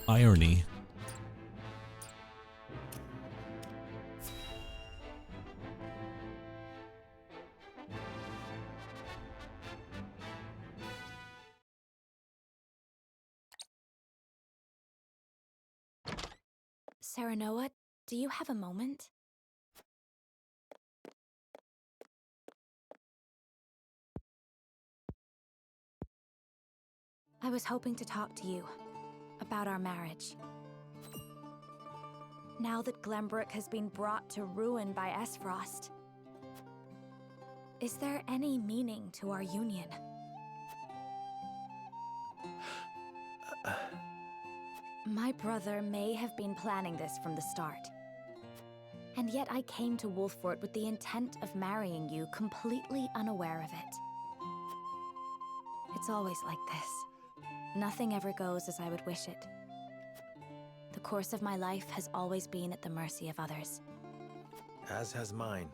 [SPEAKER 1] irony.
[SPEAKER 14] Serenoa, do you have a moment? I was hoping to talk to you about our marriage. Now that Glenbrook has been brought to ruin by Esfrost, is there any meaning to our union?
[SPEAKER 21] My brother may have been planning this from the start. And yet I came to Wolffort with the intent of marrying you, completely unaware of it. It's always like this. Nothing ever goes as I would wish it. The course of my life has always been at the mercy of others.
[SPEAKER 9] As has mine.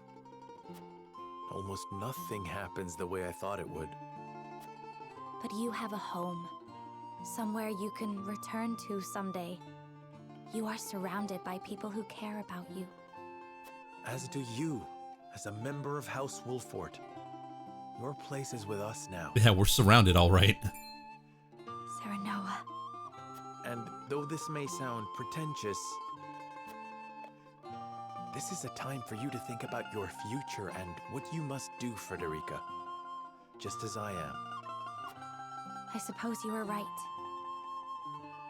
[SPEAKER 9] Almost nothing happens the way I thought it would.
[SPEAKER 21] But you have a home. Somewhere you can return to someday. You are surrounded by people who care about you.
[SPEAKER 9] As do you, as a member of House Wolffort. Your place is with us now.
[SPEAKER 1] Yeah, we're surrounded, all right.
[SPEAKER 21] Serenoa.
[SPEAKER 9] And though this may sound pretentious, this is a time for you to think about your future and what you must do, Frederica. Just as I am.
[SPEAKER 21] I suppose you are right.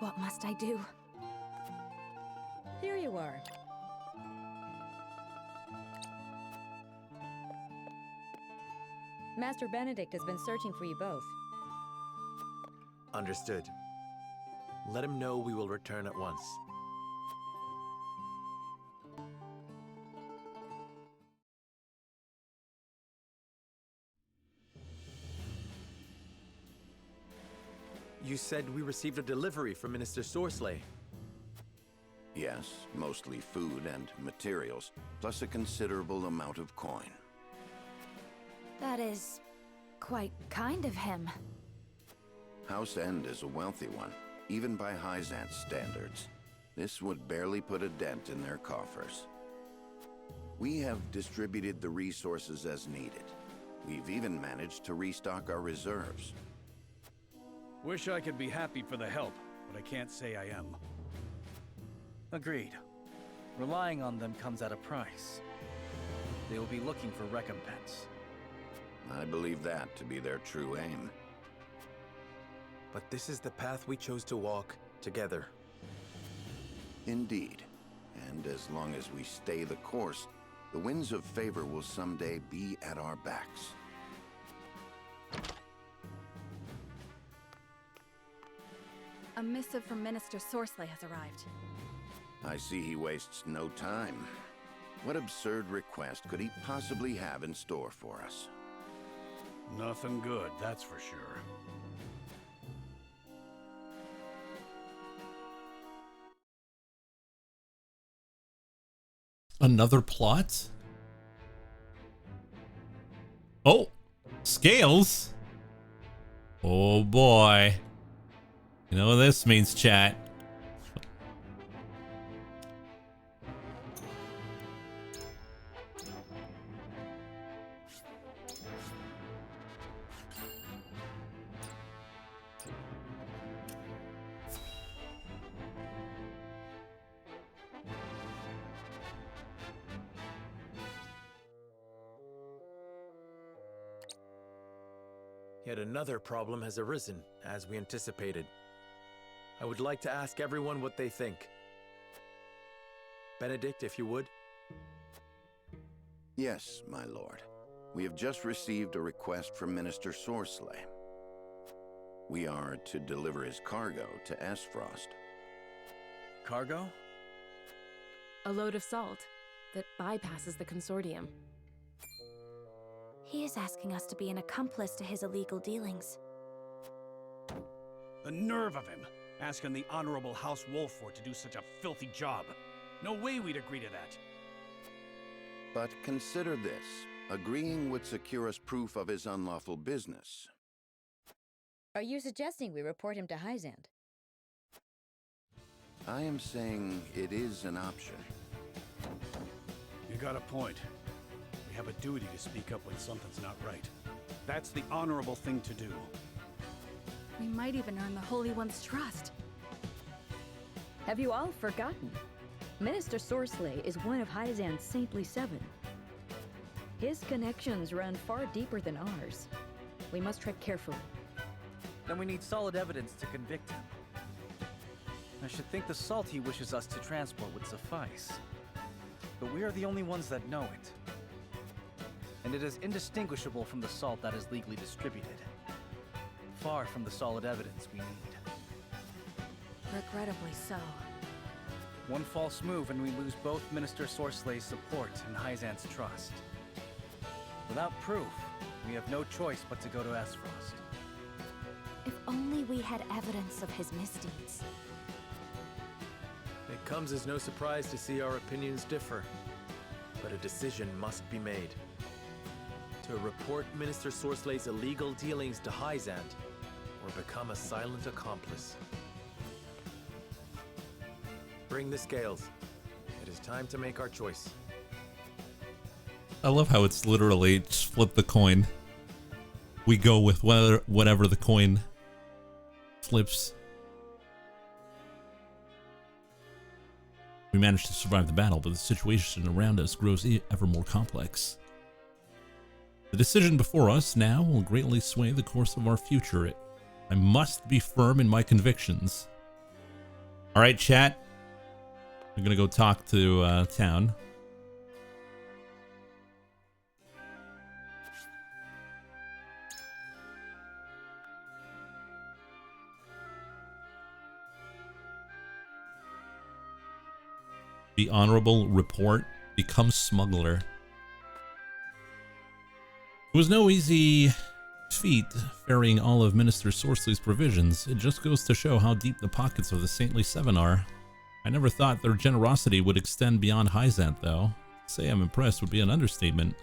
[SPEAKER 21] What must I do?
[SPEAKER 4] Here you are. Master Benedict has been searching for you both.
[SPEAKER 9] Understood. Let him know we will return at once. You said we received a delivery from Minister Sorsley.
[SPEAKER 8] Yes, mostly food and materials, plus a considerable amount of coin.
[SPEAKER 21] That is quite kind of him.
[SPEAKER 8] House End is a wealthy one, even by Hyzant's standards. This would barely put a dent in their coffers. We have distributed the resources as needed. We've even managed to restock our reserves.
[SPEAKER 18] Wish I could be happy for the help, but I can't say I am.
[SPEAKER 10] Agreed. Relying on them comes at a price. They will be looking for recompense.
[SPEAKER 8] I believe that to be their true aim.
[SPEAKER 9] But this is the path we chose to walk together.
[SPEAKER 8] Indeed. And as long as we stay the course, the winds of favor will someday be at our backs.
[SPEAKER 17] A missive from Minister Sorsley has arrived.
[SPEAKER 8] I see he wastes no time. What absurd request could he possibly have in store for us?
[SPEAKER 18] Nothing good, that's for sure.
[SPEAKER 1] Another plot? Oh, scales? Oh boy. You know what this means, chat.
[SPEAKER 9] Yet another problem has arisen, as we anticipated. I would like to ask everyone what they think. Benedict, if you would.
[SPEAKER 8] Yes, my lord. We have just received a request from Minister Sorsley. We are to deliver his cargo to Esfrost.
[SPEAKER 10] Cargo?
[SPEAKER 20] A load of salt that bypasses the consortium.
[SPEAKER 21] He is asking us to be an accomplice to his illegal dealings.
[SPEAKER 18] The nerve of him, asking the Honorable House Wolffort to do such a filthy job. No way we'd agree to that.
[SPEAKER 8] But consider this. Agreeing would secure us proof of his unlawful business.
[SPEAKER 4] Are you suggesting we report him to Hyzant?
[SPEAKER 8] I am saying it is an option.
[SPEAKER 18] You got a point. We have a duty to speak up when something's not right. That's the honorable thing to do.
[SPEAKER 17] We might even earn the Holy One's trust.
[SPEAKER 4] Have you all forgotten? Minister Sorsley is one of Hyzant's Saintly Seven. His connections run far deeper than ours. We must tread carefully.
[SPEAKER 10] Then we need solid evidence to convict him. I should think the salt he wishes us to transport would suffice. But we are the only ones that know it. And it is indistinguishable from the salt that is legally distributed. Far from the solid evidence we need.
[SPEAKER 17] Regrettably so.
[SPEAKER 10] One false move and we lose both Minister Sorslay's support and Hyzant's trust. Without proof, we have no choice but to go to Aesfrost.
[SPEAKER 21] If only we had evidence of his misdeeds.
[SPEAKER 7] It comes as no surprise to see our opinions differ, but a decision must be made. To report Minister Sorslay's illegal dealings to Hyzant, or become a silent accomplice. Bring the scales. It is time to make our choice.
[SPEAKER 1] I love how it's literally just flip the coin. We go with whatever the coin flips. We managed to survive the battle, but the situation around us grows ever more complex. The decision before us now will greatly sway the course of our future. I must be firm in my convictions. All right, chat. I'm gonna go talk to town. The honorable report, become smuggler. It was no easy feat ferrying all of Minister Sorslay's provisions. It just goes to show how deep the pockets of the Saintly Seven are. I never thought their generosity would extend beyond Hyzant, though. To say I'm impressed would be an understatement.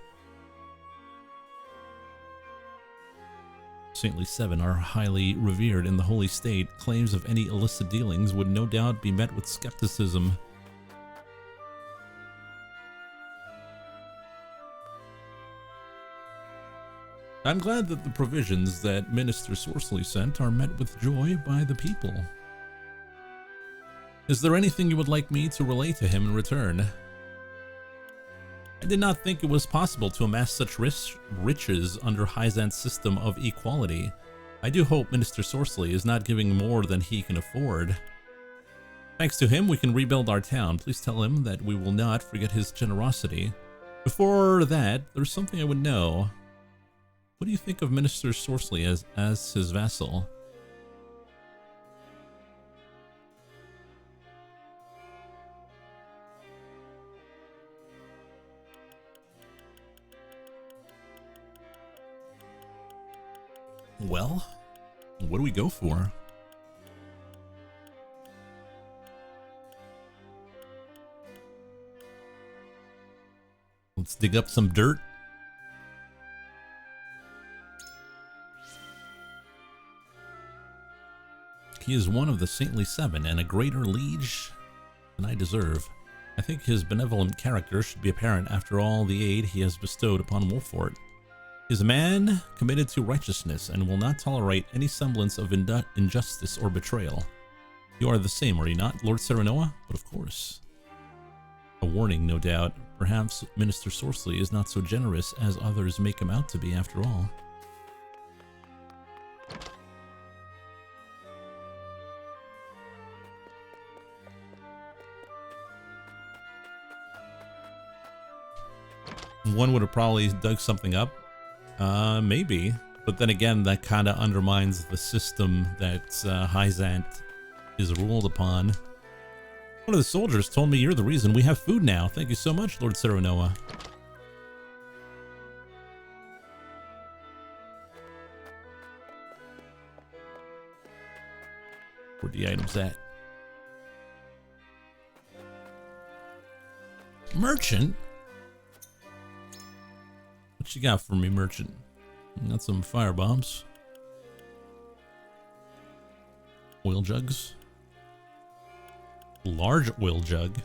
[SPEAKER 1] Saintly Seven are highly revered in the Holy State. Claims of any illicit dealings would no doubt be met with skepticism. I'm glad that the provisions that Minister Sorsley sent are met with joy by the people. Is there anything you would like me to relay to him in return? I did not think it was possible to amass such riches under Hyzant's system of equality. I do hope Minister Sorsley is not giving more than he can afford. Thanks to him, we can rebuild our town. Please tell him that we will not forget his generosity. Before that, there's something I would know. What do you think of Minister Sorsley as his vassal? Well, what do we go for? Let's dig up some dirt. He is one of the Saintly Seven and a greater liege than I deserve. I think his benevolent character should be apparent after all the aid he has bestowed upon Wolfort. He is a man committed to righteousness and will not tolerate any semblance of injustice or betrayal. You are the same, are you not, Lord Serenoa? But of course. A warning, no doubt. Perhaps Minister Sorsley is not so generous as others make him out to be after all. One would have probably dug something up. Maybe. But then again, that kind of undermines the system that Hyzant is ruled upon. One of the soldiers told me you're the reason we have food now. Thank you so much, Lord Serenoa. Where the items at? Merchant? What you got for me, merchant? Got some fire bombs. Oil jugs. Large oil jug.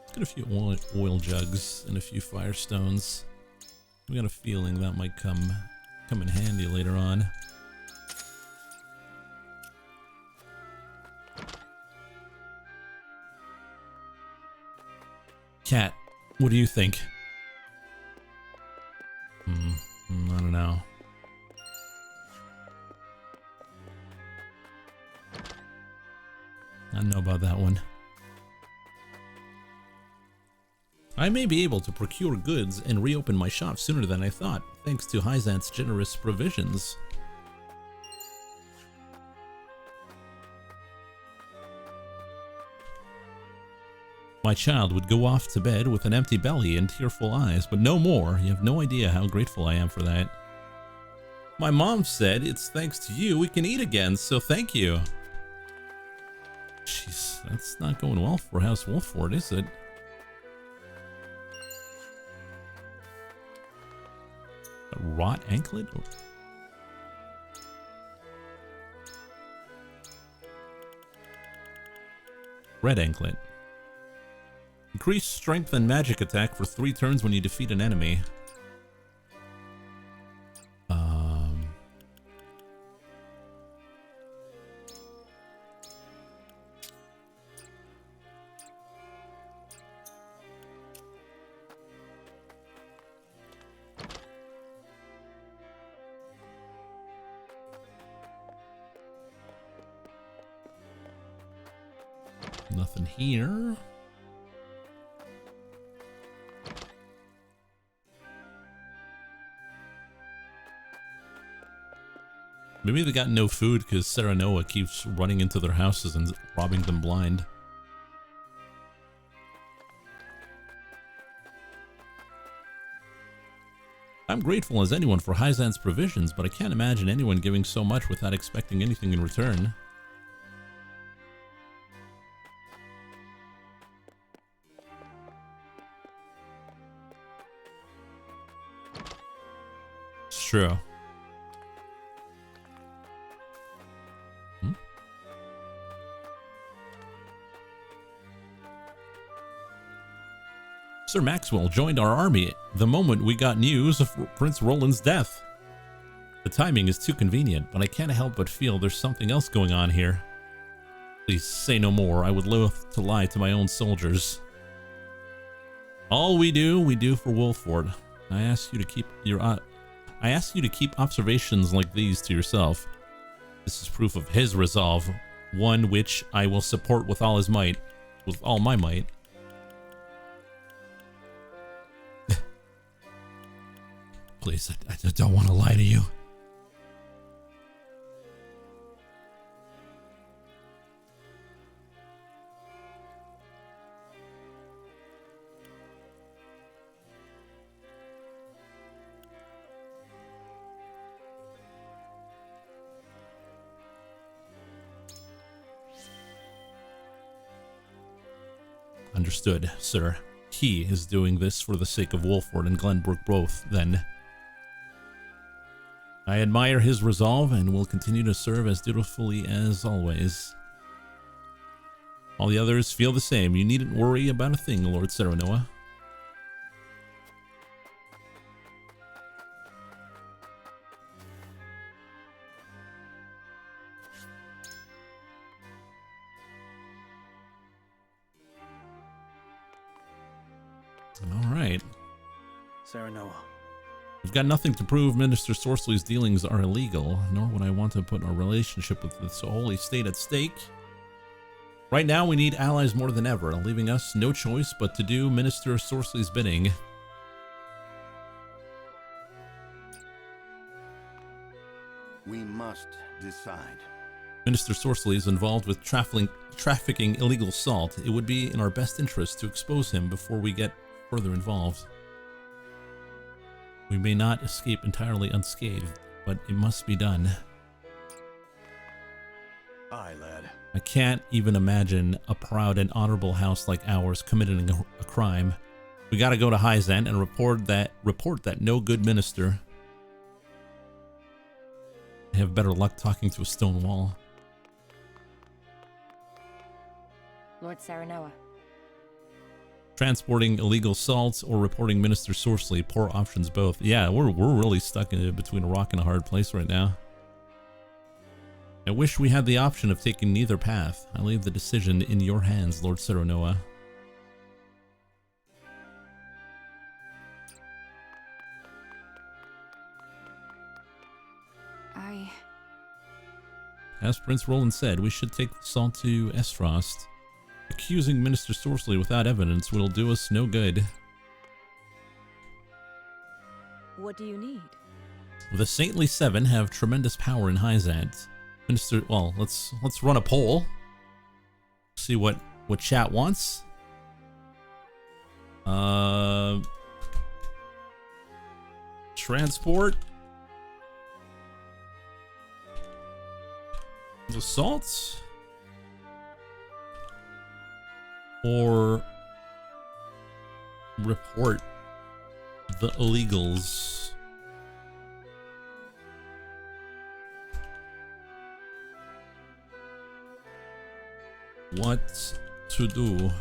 [SPEAKER 1] Let's get a few oil jugs and a few firestones. We got a feeling that might come in handy later on. Cat, what do you think? I don't know. I don't know about that one. I may be able to procure goods and reopen my shop sooner than I thought, thanks to Hyzant's generous provisions. My child would go off to bed with an empty belly and tearful eyes, but no more. You have no idea how grateful I am for that. My mom said it's thanks to you we can eat again, so thank you. Jeez, that's not going well for House Wolfford, is it? A rot anklet? Red anklet. Increase strength and magic attack for 3 turns when you defeat an enemy. Nothing here. Maybe they got no food because Serenoa keeps running into their houses and robbing them blind. I'm grateful as anyone for Hyzant's provisions, but I can't imagine anyone giving so much without expecting anything in return. It's true. Sir Maxwell joined our army the moment we got news of Prince Roland's death. The timing is too convenient, but I can't help but feel there's something else going on here. Please say no more. I would loathe to lie to my own soldiers. All we do for Wolfford. I ask you to keep observations like these to yourself. This is proof of his resolve, one which I will support with all my might. Please, I just don't want to lie to you. Understood, sir. He is doing this for the sake of Wolfford and Glenbrook both, then. I admire his resolve and will continue to serve as dutifully as always. All the others feel the same. You needn't worry about a thing, Lord Serenoa. All right.
[SPEAKER 10] Serenoa.
[SPEAKER 1] We've got nothing to prove Minister Sorceley's dealings are illegal, nor would I want to put our relationship with this holy state at stake. Right now, we need allies more than ever, leaving us no choice but to do Minister Sorceley's bidding.
[SPEAKER 8] We must decide.
[SPEAKER 1] Minister Sorceley is involved with trafficking illegal salt. It would be in our best interest to expose him before we get further involved. We may not escape entirely unscathed, but it must be done.
[SPEAKER 9] Aye, lad.
[SPEAKER 1] I can't even imagine a proud and honorable house like ours committing a crime. We gotta go to Hyzant and report that no good minister. I have better luck talking to a stone wall.
[SPEAKER 21] Lord Serenoa.
[SPEAKER 1] Transporting illegal salts or reporting Minister Sorceley, poor options both. Yeah, we're really stuck in between a rock and a hard place right now. I wish we had the option of taking neither path. I leave the decision in your hands, Lord Serenoa. As Prince Roland said, we should take the salt to Esfrost. Accusing Minister Sorceley without evidence will do us no good.
[SPEAKER 17] What do you need?
[SPEAKER 1] The Saintly Seven have tremendous power in Hyzant. Minister, well, let's run a poll. See what chat wants. Transport. Assaults. Or report the illegals. What to do?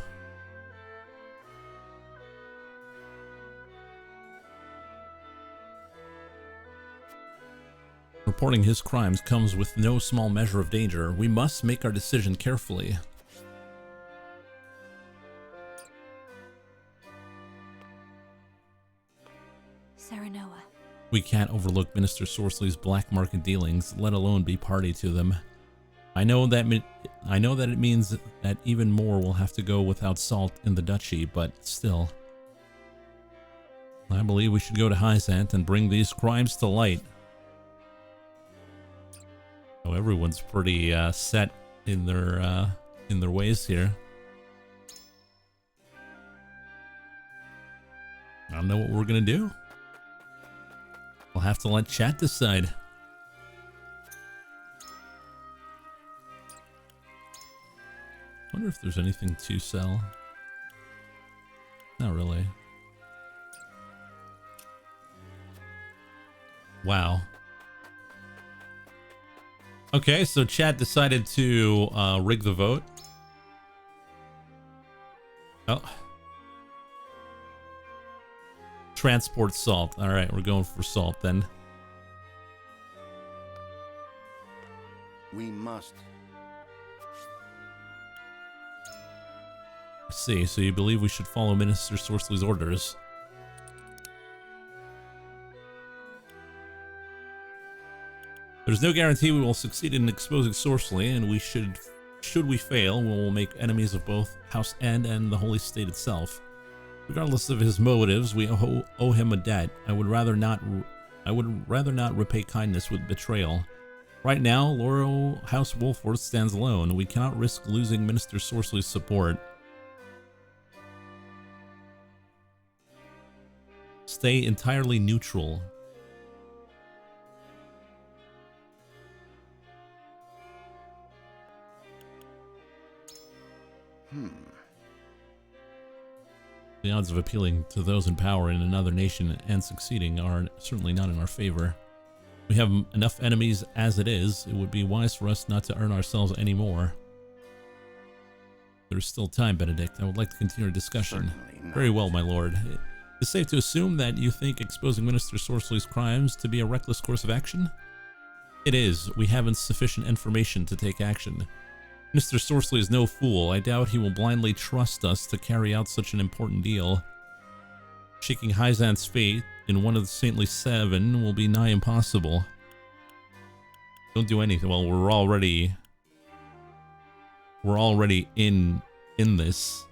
[SPEAKER 1] Reporting his crimes comes with no small measure of danger. We must make our decision carefully.
[SPEAKER 21] Serenoa.
[SPEAKER 1] We can't overlook Minister Sorsley's black market dealings, let alone be party to them. I know that it means that even more will have to go without salt in the duchy, but still. I believe we should go to Hyzant and bring these crimes to light. Oh, everyone's pretty set in their ways here. I don't know what we're gonna do. We'll have to let chat decide. Wonder if there's anything to sell. Not really. Wow. Okay, so chat decided to rig the vote. Oh. Transport salt. All right, we're going for salt then.
[SPEAKER 8] We must.
[SPEAKER 1] I see, so you believe we should follow Minister Sorsley's orders. There's no guarantee we will succeed in exposing Sorsley, and we should we fail, we will make enemies of both House End and the Holy State itself. Regardless of his motives, we owe him a debt. I would rather not repay kindness with betrayal. Right now, Laurel House Wolfworth stands alone. We cannot risk losing Minister Sorsley's support. Stay entirely neutral. The odds of appealing to those in power in another nation and succeeding are certainly not in our favor. We have enough enemies as it is. It would be wise for us not to earn ourselves any more. There's still time, Benedict. I would like to continue our discussion. Very well, my lord. It's safe to assume that you think exposing Minister Sorsley's crimes to be a reckless course of action? It is. We haven't sufficient information to take action. Mr. Sorsley is no fool. I doubt he will blindly trust us to carry out such an important deal. Shaking Hyzant's fate in one of the Saintly Seven will be nigh impossible. Don't do anything. Well, we're already in this.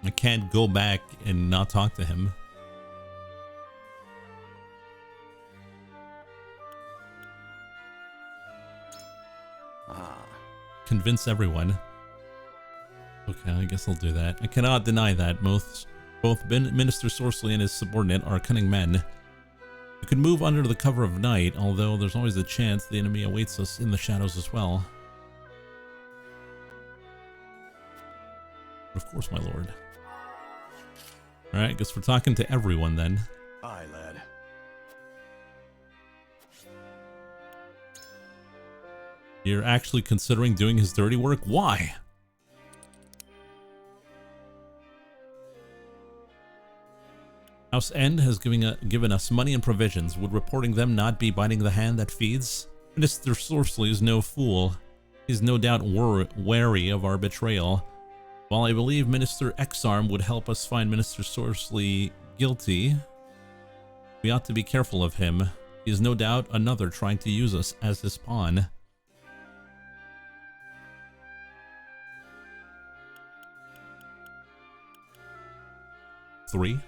[SPEAKER 1] I can't go back and not talk to him. Convince everyone. Okay, I guess I'll do that. I cannot deny that both Minister Sorsley and his subordinate are cunning men. We could move under the cover of night, although there's always a chance the enemy awaits us in the shadows as well. Of course, my lord. Alright, guess we're talking to everyone then.
[SPEAKER 9] Aye, lad.
[SPEAKER 1] You're actually considering doing his dirty work? Why? House End has given us money and provisions. Would reporting them not be biting the hand that feeds? Minister Sorsley is no fool. He's no doubt wary of our betrayal. While I believe Minister Exarm would help us find Minister Sorsley guilty, we ought to be careful of him. He is no doubt another trying to use us as his pawn. 3.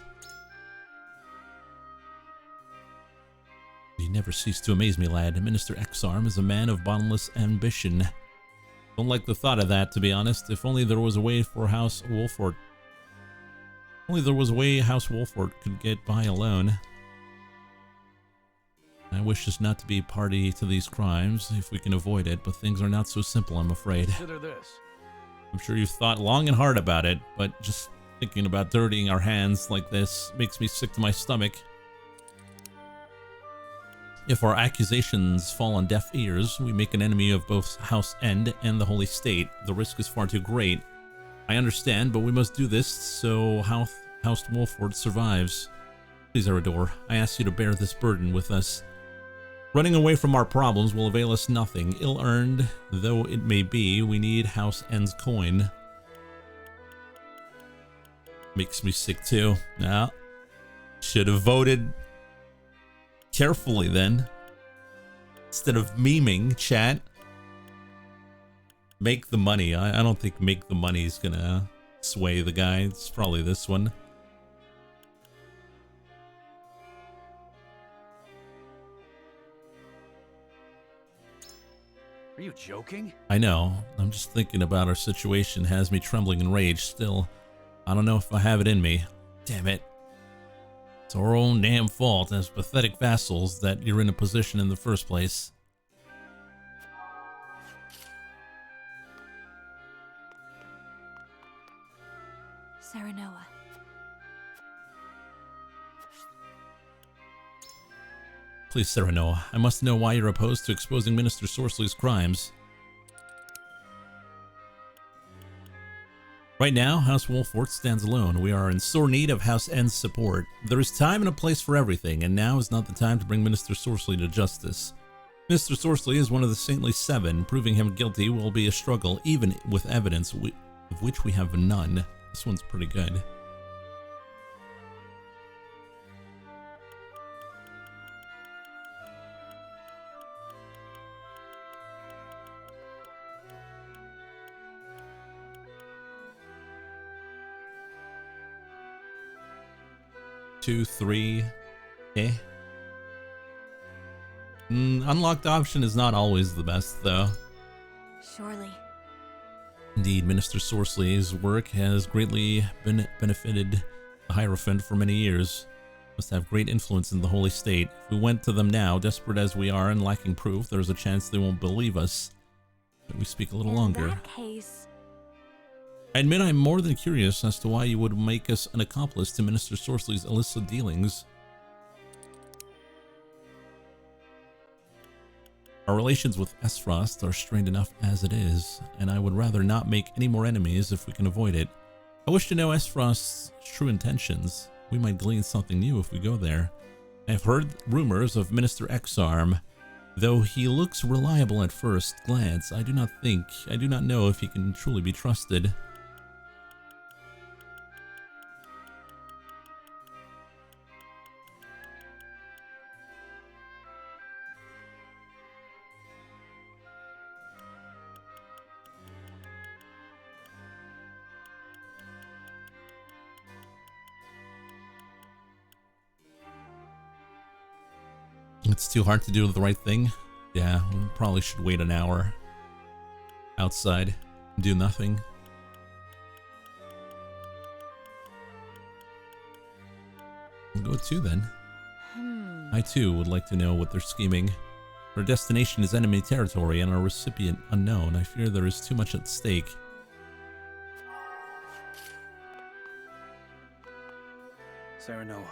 [SPEAKER 1] You never cease to amaze me, lad. Minister Exarm is a man of bottomless ambition. Don't like the thought of that, to be honest. If only there was a way for House Wolford. Only there was a way House Wolford could get by alone. I wish us not to be party to these crimes if we can avoid it, but things are not so simple, I'm afraid.
[SPEAKER 18] Consider this.
[SPEAKER 1] I'm sure you've thought long and hard about it, but just thinking about dirtying our hands like this makes me sick to my stomach. If our accusations fall on deaf ears, we make an enemy of both House End and the Holy State. The risk is far too great. I understand, but we must do this so House Wolford survives. Please, Eredor, I ask you to bear this burden with us. Running away from our problems will avail us nothing. Ill-earned though it may be, we need House End's coin. Makes me sick too. Nah. Should have voted carefully then. Instead of memeing, chat. Make the money. I don't think make the money is gonna sway the guy. It's probably this one.
[SPEAKER 18] Are you joking?
[SPEAKER 1] I know. I'm just thinking about our situation has me trembling in rage still. I don't know if I have it in me. Damn it. It's our own damn fault as pathetic vassals that you're in a position in the first place.
[SPEAKER 21] Serenoa.
[SPEAKER 1] Please, Serenoa, I must know why you're opposed to exposing Minister Sorceley's crimes. Right now, House Wolford stands alone. We are in sore need of House End's support. There is time and a place for everything, and now is not the time to bring Minister Sorceley to justice. Minister Sorceley is one of the Saintly Seven. Proving him guilty will be a struggle, even with evidence of which we have none. This one's pretty good. Two, three, unlocked option is not always the best, though.
[SPEAKER 21] Surely.
[SPEAKER 1] Indeed, Minister Sorceley's work has greatly benefited the Hierophant for many years. Must have great influence in the Holy State. If we went to them now, desperate as we are and lacking proof, there's a chance they won't believe us. But we speak a little longer.
[SPEAKER 21] In that case...
[SPEAKER 1] I admit I'm more than curious as to why you would make us an accomplice to Minister Sorceley's illicit dealings. Our relations with Esfrost are strained enough as it is, and I would rather not make any more enemies if we can avoid it. I wish to know Esfrost's true intentions. We might glean something new if we go there. I have heard rumors of Minister Exarm. Though he looks reliable at first glance, I do not know if he can truly be trusted. It's too hard to do the right thing. Yeah, we probably should wait an hour outside and do nothing. We'll go 2 then. I too would like to know what they're scheming. Our destination is enemy territory and our recipient unknown. I fear there is too much at stake.
[SPEAKER 10] Serenoa.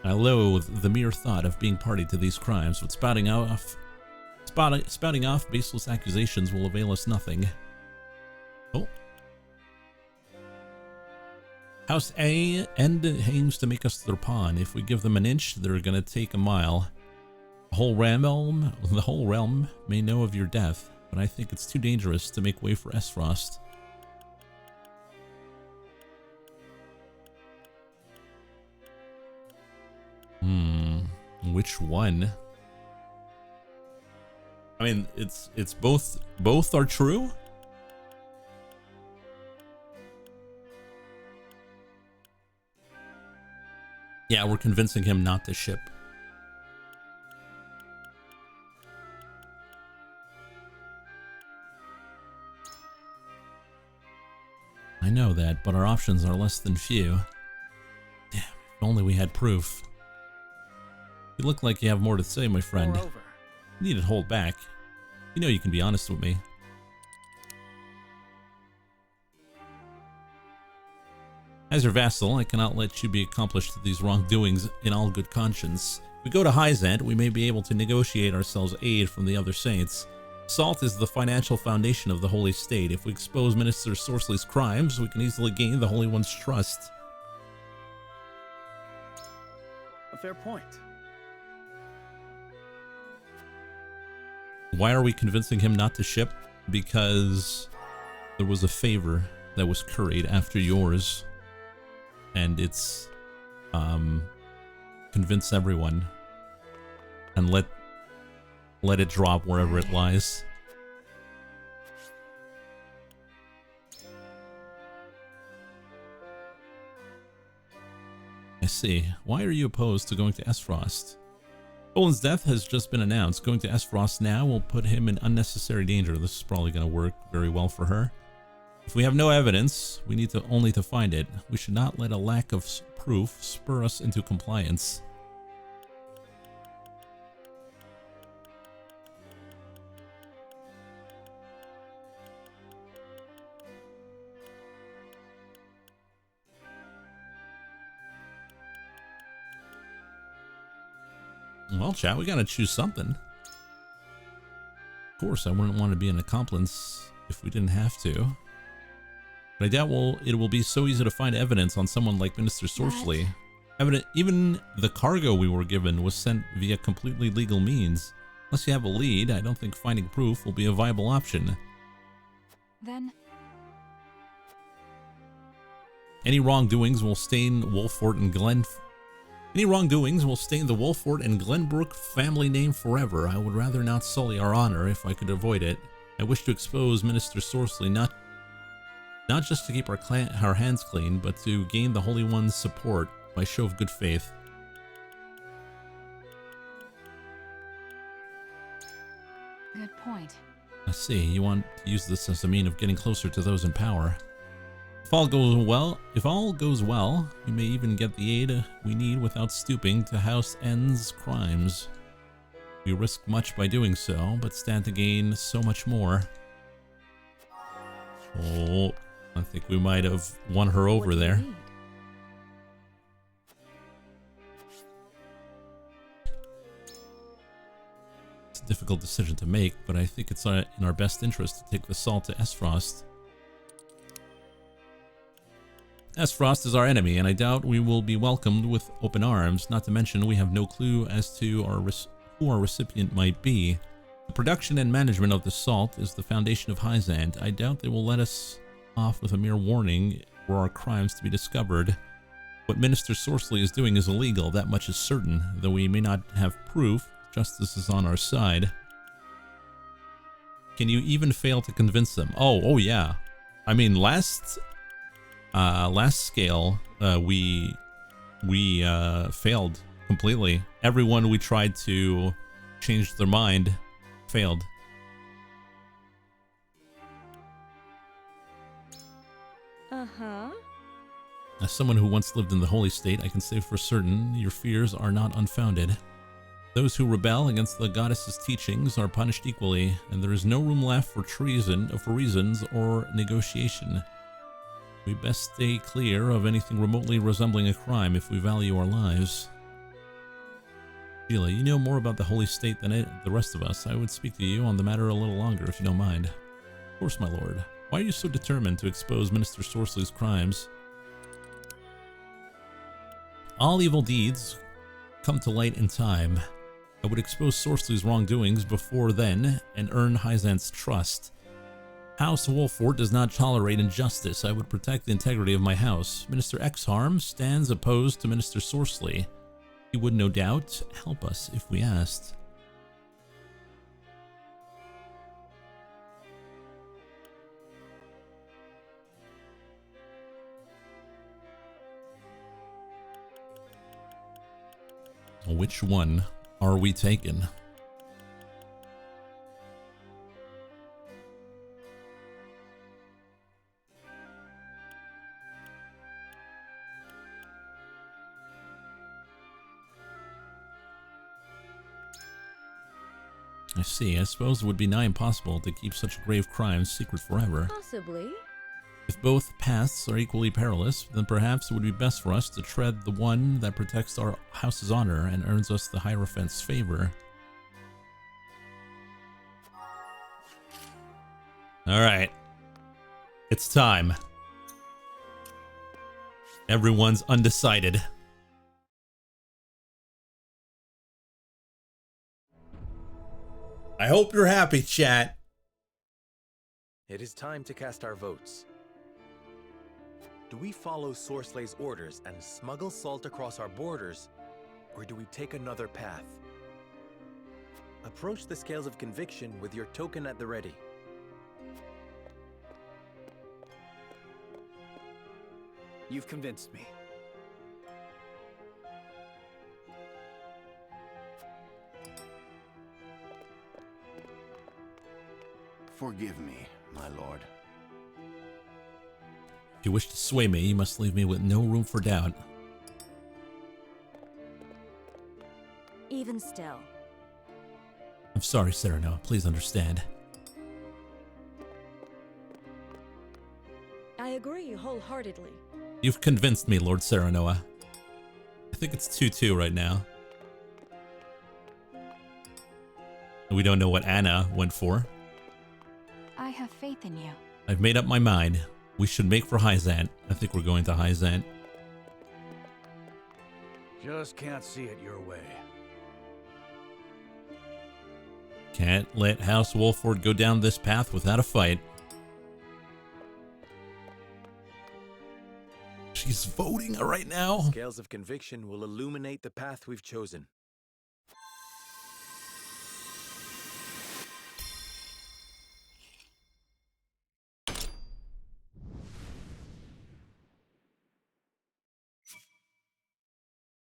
[SPEAKER 1] I loathe the mere thought of being party to these crimes, but spouting off baseless accusations will avail us nothing. Oh. House A End aims to make us their pawn. If we give them an inch, they're gonna take a mile. The whole realm may know of your death, but I think it's too dangerous to make way for Esfrost. Which one? I mean, it's both are true. Yeah, we're convincing him not to ship. I know that, but our options are less than few. Damn, if only we had proof. You look like you have more to say, my friend.
[SPEAKER 10] Moreover,
[SPEAKER 1] You need to hold back. You know you can be honest with me. As your vassal, I cannot let you be accomplished to these wrongdoings in all good conscience. If we go to Hyzant, we may be able to negotiate ourselves aid from the other saints. Salt is the financial foundation of the Holy State. If we expose Minister Sorceley's crimes, we can easily gain the Holy One's trust.
[SPEAKER 10] a fair point.
[SPEAKER 1] Why are we convincing him not to ship? Because there was a favor that was curried after yours. And it's, convince everyone. And let it drop wherever it lies. I see. Why are you opposed to going to Esfrost? Olin's death has just been announced. Going to Esfrost now will put him in unnecessary danger. This is probably going to work very well for her. If we have no evidence, we need only to find it. We should not let a lack of proof spur us into compliance. Well, chat, we gotta choose something. Of course, I wouldn't want to be an accomplice if we didn't have to. But I doubt it will be so easy to find evidence on someone like Minister Sorceley. Even the cargo we were given was sent via completely legal means. Unless you have a lead, I don't think finding proof will be a viable option.
[SPEAKER 17] Then...
[SPEAKER 1] Any wrongdoings will stain Wolfort and the Wolfort and Glenbrook family name forever. I would rather not sully our honor if I could avoid it. I wish to expose Minister Sorceley not just to keep our hands clean, but to gain the Holy One's support by show of good faith.
[SPEAKER 17] Good point.
[SPEAKER 1] I see. You want to use this as a mean of getting closer to those in power. If all goes well, we may even get the aid we need without stooping to House N's crimes. We risk much by doing so, but stand to gain so much more. Oh, I think we might have won her over there. It's a difficult decision to make, but I think it's in our best interest to take the salt to Esfrost. Esfrost is our enemy, and I doubt we will be welcomed with open arms, not to mention we have no clue as to who our recipient might be. The production and management of the salt is the foundation of Hyzant. I doubt they will let us off with a mere warning for our crimes to be discovered. What Minister Sorceley is doing is illegal, that much is certain. Though we may not have proof, justice is on our side. Can you even fail to convince them? Oh yeah. I mean, last scale, we failed completely. Everyone we tried to change their mind failed.
[SPEAKER 20] Uh-huh.
[SPEAKER 1] As someone who once lived in the Holy State, I can say for certain your fears are not unfounded. Those who rebel against the goddess's teachings are punished equally, and there is no room left for reasons or negotiation. We best stay clear of anything remotely resembling a crime if we value our lives. Sheila, you know more about the Holy State than the rest of us. I would speak to you on the matter a little longer if you don't mind. Of course, my lord. Why are you so determined to expose Minister Sorceley's crimes? All evil deeds come to light in time. I would expose Sorceley's wrongdoings before then and earn Hyzant's trust. House Wolfort does not tolerate injustice. I would protect the integrity of my house. Minister Exharm stands opposed to Minister Sorceley. He would no doubt help us if we asked. Which one are we taking? I see. I suppose it would be nigh impossible to keep such grave crimes secret forever.
[SPEAKER 20] Possibly.
[SPEAKER 1] If both paths are equally perilous, then perhaps it would be best for us to tread the one that protects our house's honor and earns us the Hierophant's favor. Alright. It's time. Everyone's undecided. I hope you're happy, chat.
[SPEAKER 9] It is time to cast our votes. Do we follow Sorslay's orders and smuggle salt across our borders, or do we take another path? Approach the scales of conviction with your token at the ready.
[SPEAKER 7] You've convinced me.
[SPEAKER 8] Forgive me, my lord.
[SPEAKER 1] If you wish to sway me, you must leave me with no room for doubt.
[SPEAKER 21] Even still.
[SPEAKER 1] I'm sorry, Sereno. Please understand.
[SPEAKER 20] I agree wholeheartedly.
[SPEAKER 1] You've convinced me, Lord Serenoa. I think it's 2-2 right now. We don't know what Anna went for.
[SPEAKER 17] I have faith in you.
[SPEAKER 1] I've made up my mind. We should make for Hyzant. I think we're going to Hyzant.
[SPEAKER 18] Just can't see it your way.
[SPEAKER 1] Can't let House Wolford go down this path without a fight. She's voting right now.
[SPEAKER 9] Scales of conviction will illuminate the path we've chosen.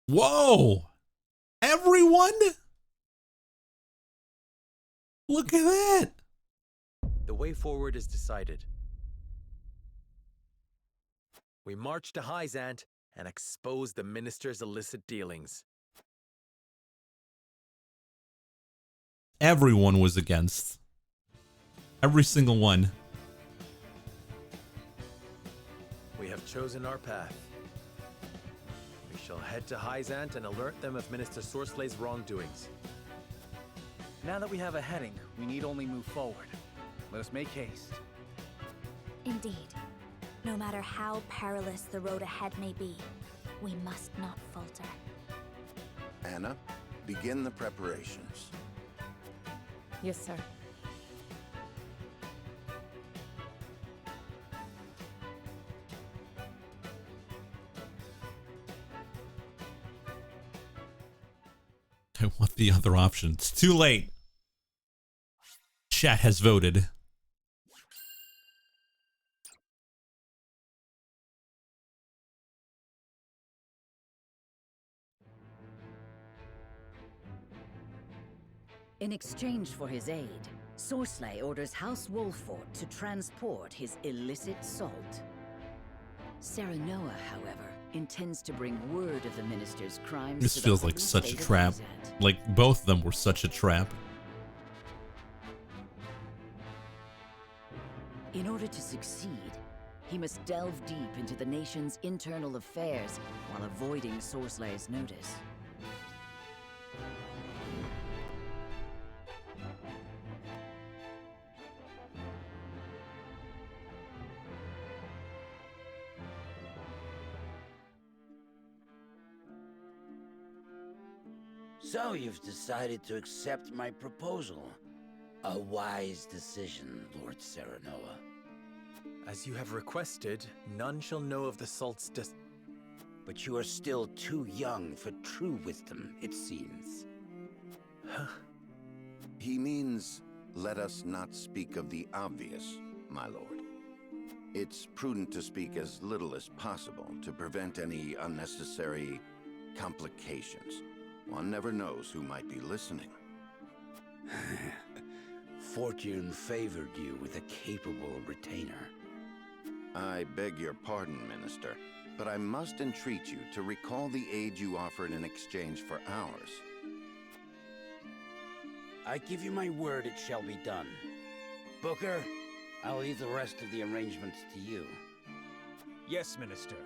[SPEAKER 1] Whoa! Everyone? Look at that!
[SPEAKER 9] The way forward is decided. We march to Hyzant and expose the minister's illicit dealings.
[SPEAKER 1] Everyone was against. Every single one.
[SPEAKER 9] We have chosen our path. We shall head to Hyzant and alert them of Minister Sorslay's wrongdoings.
[SPEAKER 10] Now that we have a heading, we need only move forward. Let us make haste.
[SPEAKER 21] Indeed. No matter how perilous the road ahead may be, we must not falter.
[SPEAKER 8] Anna, begin the preparations.
[SPEAKER 20] Yes, sir.
[SPEAKER 1] I want the other option. It's too late. Chat has voted.
[SPEAKER 4] In exchange for his aid, Sorsley orders House Wolford to transport his illicit salt. Serenoa, however, intends to bring word of the minister's crimes.
[SPEAKER 1] This
[SPEAKER 4] to
[SPEAKER 1] feels
[SPEAKER 4] the
[SPEAKER 1] like
[SPEAKER 4] holy
[SPEAKER 1] such a
[SPEAKER 4] state of
[SPEAKER 1] trap.
[SPEAKER 4] Hyzant.
[SPEAKER 1] Like, both of them were such a trap.
[SPEAKER 4] In order to succeed, he must delve deep into the nation's internal affairs while avoiding Sorsley's notice.
[SPEAKER 6] So you've decided to accept my proposal. A wise decision, Lord Serenoa.
[SPEAKER 9] As you have requested, none shall know of the salt's
[SPEAKER 6] But you are still too young for true wisdom, it seems.
[SPEAKER 8] He means, let us not speak of the obvious, my lord. It's prudent to speak as little as possible to prevent any unnecessary complications. One never knows who might be listening.
[SPEAKER 6] Fortune favored you with a capable retainer.
[SPEAKER 8] I beg your pardon, Minister, but I must entreat you to recall the aid you offered in exchange for ours.
[SPEAKER 6] I give you my word it shall be done. Booker, I'll leave the rest of the arrangements to you.
[SPEAKER 11] Yes, Minister.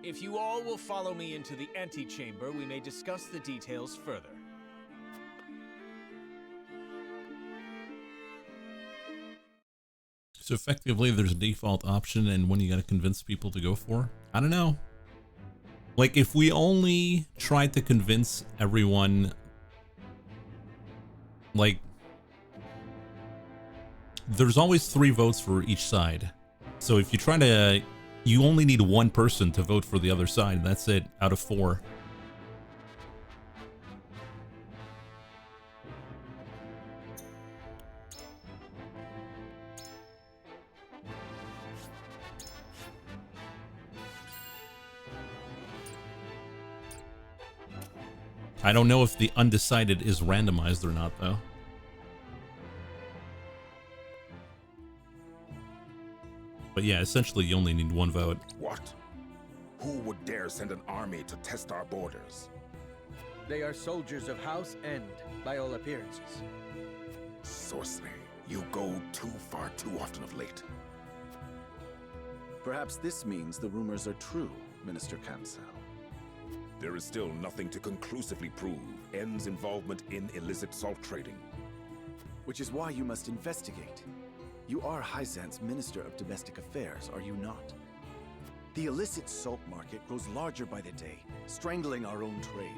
[SPEAKER 11] If you all will follow me into the antechamber, we may discuss the details further.
[SPEAKER 1] So effectively, there's a default option and one you gotta convince people to go for. I don't know. Like, if we only tried to convince everyone, like, there's always 3 votes for each side. So if you try to, you only need 1 person to vote for the other side. That's it, out of 4. I don't know if the undecided is randomized or not, though. But yeah, essentially you only need 1 vote.
[SPEAKER 22] What? Who would dare send an army to test our borders?
[SPEAKER 10] They are soldiers of House End, by all appearances.
[SPEAKER 22] Sorcery, you go too far too often of late.
[SPEAKER 15] Perhaps this means the rumors are true, Minister Cancel.
[SPEAKER 22] There is still nothing to conclusively prove End's involvement in illicit salt trading.
[SPEAKER 15] Which is why you must investigate. You are Hyzant's Minister of Domestic Affairs, are you not? The illicit salt market grows larger by the day, strangling our own trade.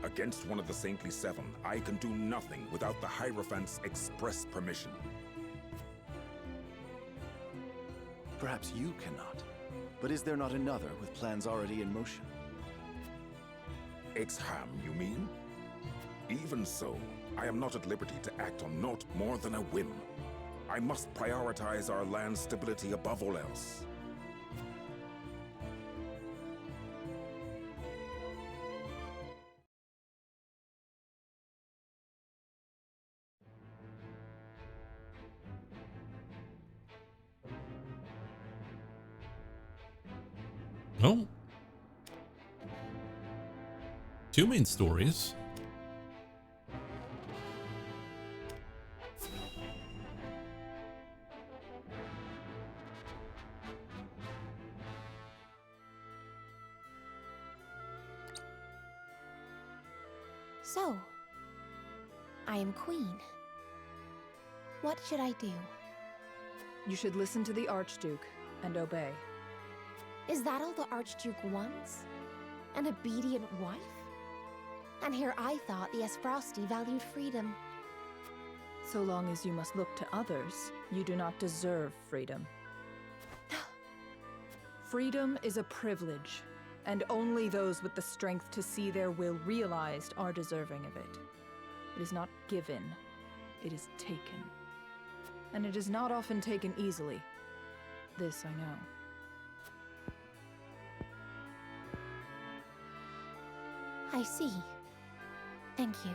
[SPEAKER 22] Against one of the Saintly Seven, I can do nothing without the Hierophant's express permission.
[SPEAKER 15] Perhaps you cannot, but is there not another with plans already in motion?
[SPEAKER 22] Exham, you mean? Even so, I am not at liberty to act on naught more than a whim. I must prioritize our land's stability above all else.
[SPEAKER 1] Oh. 2 main stories.
[SPEAKER 14] So, I am queen. What should I do?
[SPEAKER 5] You should listen to the Archduke and obey.
[SPEAKER 14] Is that all the Archduke wants? An obedient wife? And here I thought the Esfrosti valued freedom.
[SPEAKER 5] So long as you must look to others, you do not deserve freedom. Freedom is a privilege, and only those with the strength to see their will realized are deserving of it. It is not given, it is taken. And it is not often taken easily. This I know.
[SPEAKER 14] I see. Thank you.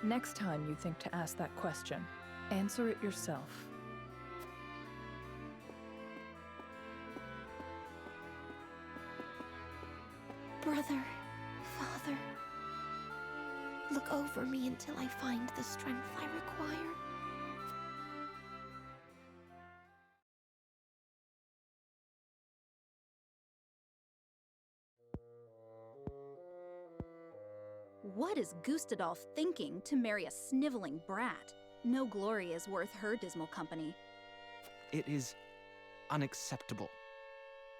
[SPEAKER 5] Next time you think to ask that question, answer it yourself.
[SPEAKER 14] Brother, father, look over me until I find the strength I require.
[SPEAKER 23] What is Gustadolf thinking to marry a sniveling brat? No glory is worth her dismal company.
[SPEAKER 24] It is unacceptable.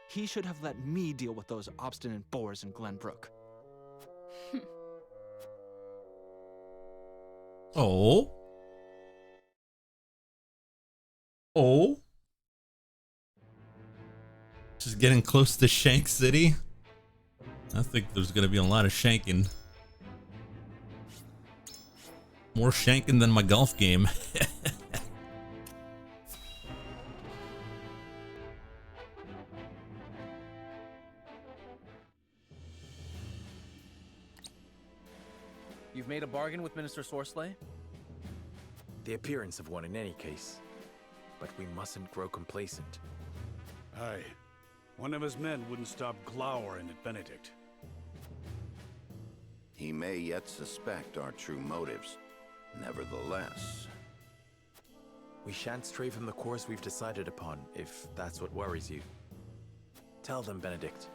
[SPEAKER 24] He should have let me deal with those obstinate boors in Glenbrook.
[SPEAKER 1] Oh. Oh. Just getting close to Shank City. I think there's gonna be a lot of shanking. More shanking than my golf game.
[SPEAKER 10] You've made a bargain with Minister Sorsley?
[SPEAKER 9] The appearance of one in any case. But we mustn't grow complacent.
[SPEAKER 18] Aye. One of his men wouldn't stop glowering at Benedict.
[SPEAKER 8] He may yet suspect our true motives. Nevertheless...
[SPEAKER 9] We shan't stray from the course we've decided upon, if that's what worries you. Tell them, Benedict.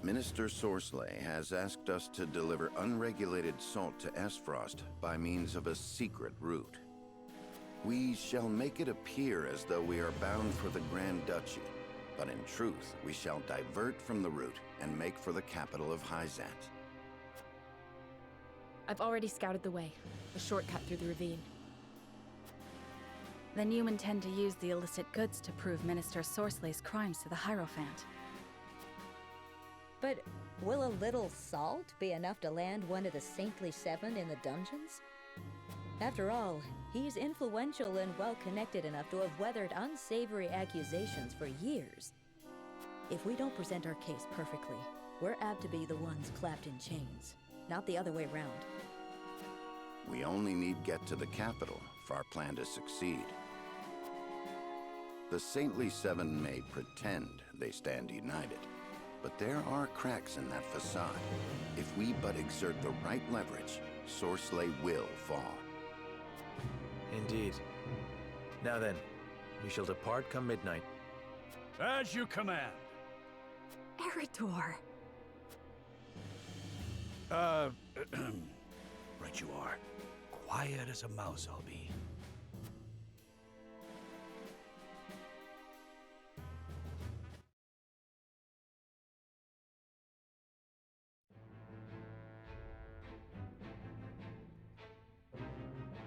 [SPEAKER 8] Minister Sorsley has asked us to deliver unregulated salt to Esfrost by means of a secret route. We shall make it appear as though we are bound for the Grand Duchy, but in truth, we shall divert from the route and make for the capital of Hyzant.
[SPEAKER 20] I've already scouted the way. A shortcut through the ravine.
[SPEAKER 21] Then you intend to use the illicit goods to prove Minister Sorsley's crimes to the Hierophant.
[SPEAKER 2] But will a little salt be enough to land one of the Saintly Seven in the dungeons? After all, he's influential and well-connected enough to have weathered unsavory accusations for years. If we don't present our case perfectly, we're apt to be the ones clapped in chains, not the other way around.
[SPEAKER 8] We only need get to the capital for our plan to succeed. The Saintly Seven may pretend they stand united, but there are cracks in that facade. If we but exert the right leverage, Sorsley will fall.
[SPEAKER 9] Indeed. Now then, we shall depart come midnight.
[SPEAKER 18] As you command.
[SPEAKER 21] Eridor!
[SPEAKER 18] Right you are. Quiet as a mouse I'll be.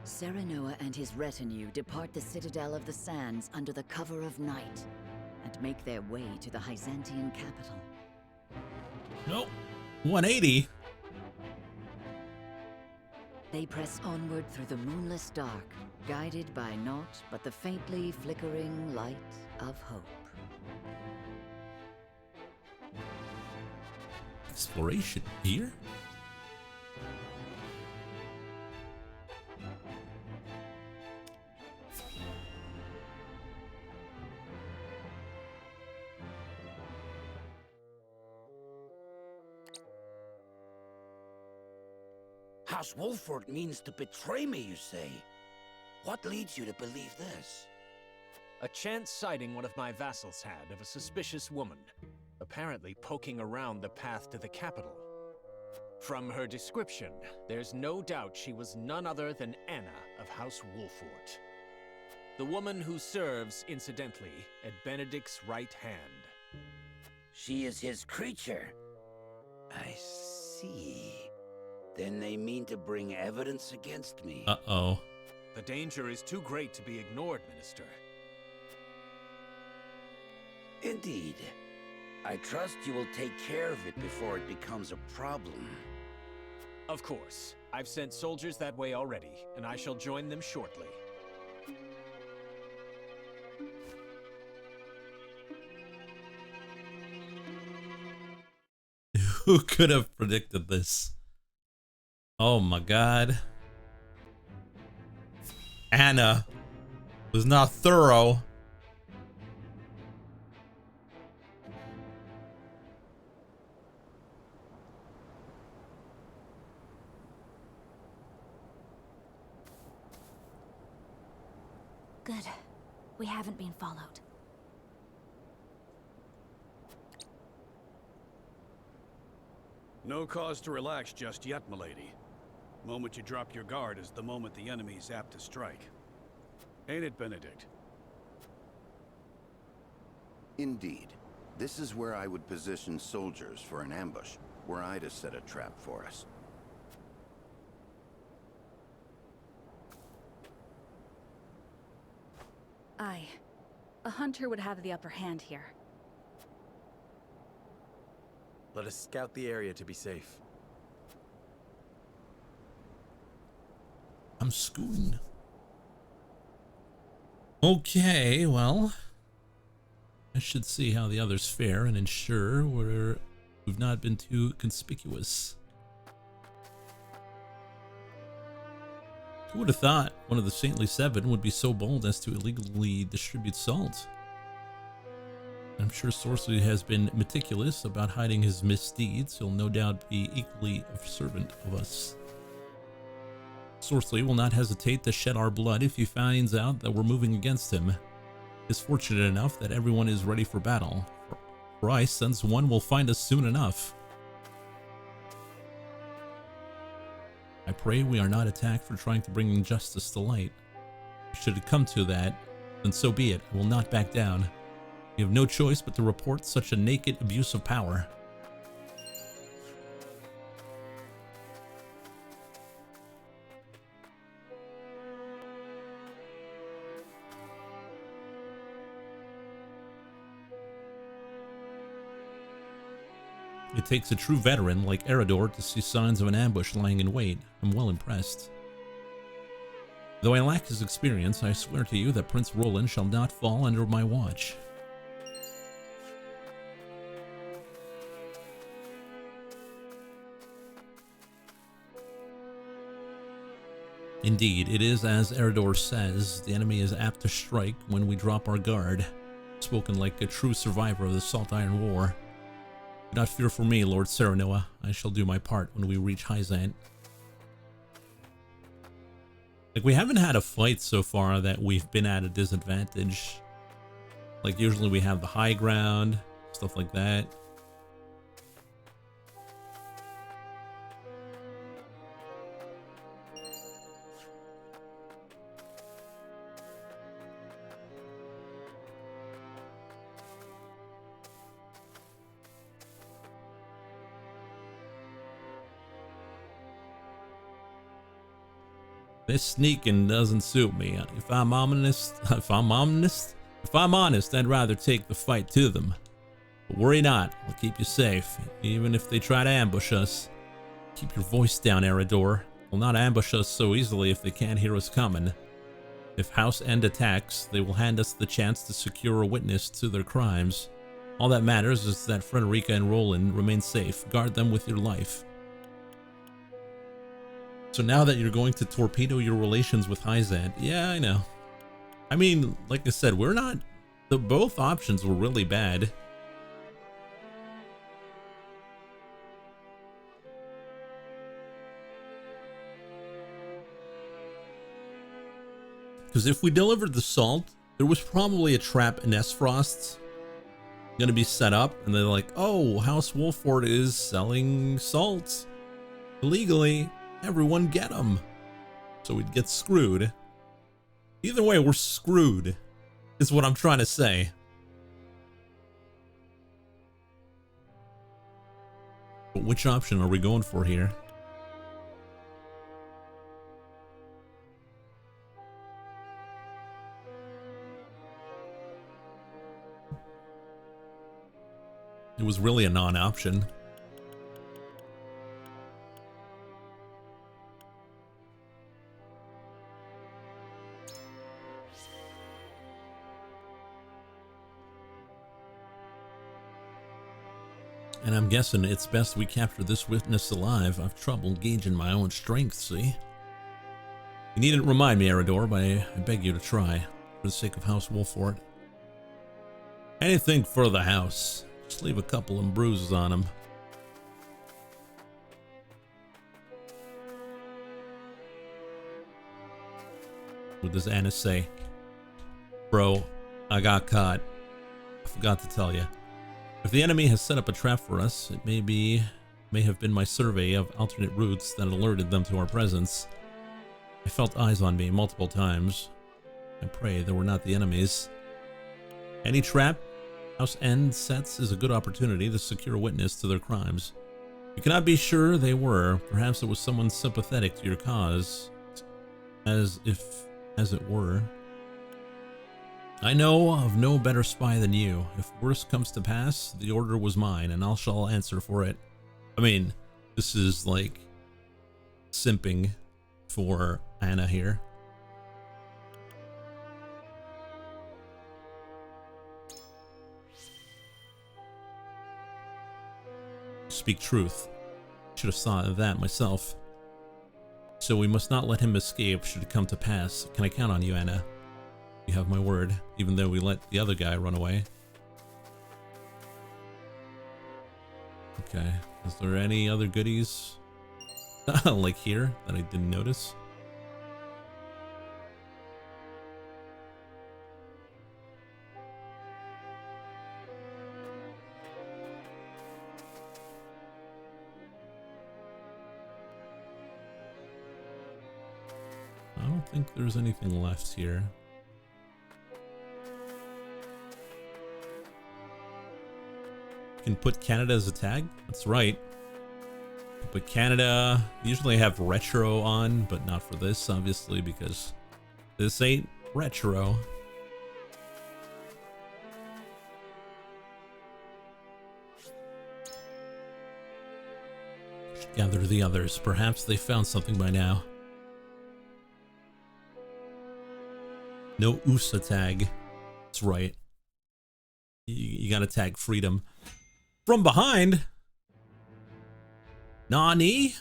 [SPEAKER 4] Serenoa and his retinue depart the Citadel of the Sands under the cover of night and make their way to the Hyzantian capital.
[SPEAKER 1] Nope. 180?
[SPEAKER 4] They press onward through the moonless dark, guided by naught but the faintly flickering light of hope.
[SPEAKER 1] Exploration here?
[SPEAKER 6] House Wolford means to betray me, you say? What leads you to believe this?
[SPEAKER 11] A chance sighting one of my vassals had of a suspicious woman, apparently poking around the path to the capital. From her description, there's no doubt she was none other than Anna of House Wolford. The woman who serves, incidentally, at Benedict's right hand.
[SPEAKER 6] She is his creature. I see. Then they mean to bring evidence against me.
[SPEAKER 1] Uh-oh.
[SPEAKER 11] The danger is too great to be ignored, Minister.
[SPEAKER 6] Indeed. I trust you will take care of it before it becomes a problem.
[SPEAKER 11] Of course. I've sent soldiers that way already, and I shall join them shortly.
[SPEAKER 1] Who could have predicted this? Oh my god. Anna was not thorough.
[SPEAKER 21] Good. We haven't been followed.
[SPEAKER 18] No cause to relax just yet, milady. Moment you drop your guard is the moment the enemy's apt to strike. Ain't it, Benedict?
[SPEAKER 8] Indeed. This is where I would position soldiers for an ambush, were I to set a trap for us.
[SPEAKER 21] Aye. A hunter would have the upper hand here.
[SPEAKER 9] Let us scout the area to be safe.
[SPEAKER 1] I'm scooting. Okay, well, I should see how the others fare and ensure we've not been too conspicuous. Who would have thought one of the Saintly Seven would be so bold as to illegally distribute salt? I'm sure Sorcery has been meticulous about hiding his misdeeds. He'll no doubt be equally observant of us. Sorcery will not hesitate to shed our blood if he finds out that we're moving against him. He's fortunate enough that everyone is ready for battle. For I sense one will find us soon enough. I pray we are not attacked for trying to bring injustice to light. Should it come to that, then so be it. I will not back down. We have no choice but to report such a naked abuse of power. It takes a true veteran like Eridor to see signs of an ambush lying in wait. I'm well impressed. Though I lack his experience, I swear to you that Prince Roland shall not fall under my watch. Indeed, it is as Eridor says, the enemy is apt to strike when we drop our guard. Spoken like a true survivor of the Salt Iron War. Do not fear for me, Lord Serenoa. I shall do my part when we reach Hyzant. Like, we haven't had a fight so far that we've been at a disadvantage. Like, usually we have the high ground, stuff like that. This sneaking doesn't suit me. If I'm honest, I'd rather take the fight to them. But worry not, I'll keep you safe, even if they try to ambush us. Keep your voice down, Eridor. They'll not ambush us so easily if they can't hear us coming. If House End attacks, they will hand us the chance to secure a witness to their crimes. All that matters is that Frederica and Roland remain safe. Guard them with your life. So now that you're going to torpedo your relations with Hyzant, yeah, I know. I mean, like I said, we're not... both options were really bad. Because if we delivered the salt, there was probably a trap in Esfrost gonna be set up, and they're like, oh, House Wolford is selling salt illegally. Everyone get them. So we'd get screwed. Either way, we're screwed, is what I'm trying to say. But which option are we going for here? It was really a non-option. And I'm guessing it's best we capture this witness alive. I've trouble gauging my own strength, see? You needn't remind me, Eridor, but I beg you to try, for the sake of House Wolford. Anything for the house. Just leave a couple of bruises on him. What does Anna say? Bro, I got caught. I forgot to tell you. If the enemy has set up a trap for us, it may have been my survey of alternate routes that alerted them to our presence. I felt eyes on me multiple times. I pray they were not the enemies. Any trap House End sets is a good opportunity to secure a witness to their crimes. You cannot be sure they were. Perhaps it was someone sympathetic to your cause, as it were. I know of no better spy than you. If worst comes to pass, the order was mine, and I shall answer for it. I mean, this is like simping for Anna here. Speak truth. Should have thought of that myself. So we must not let him escape should it come to pass. Can I count on you, Anna? You have my word, even though we let the other guy run away. Okay, is there any other goodies like here that I didn't notice? I don't think there's anything left here. Can put Canada as a tag? That's right. But Canada, usually I have retro on, but not for this, obviously, because this ain't retro. Should gather the others. Perhaps they found something by now. No USA tag. That's right. You gotta tag freedom. From behind? Nani?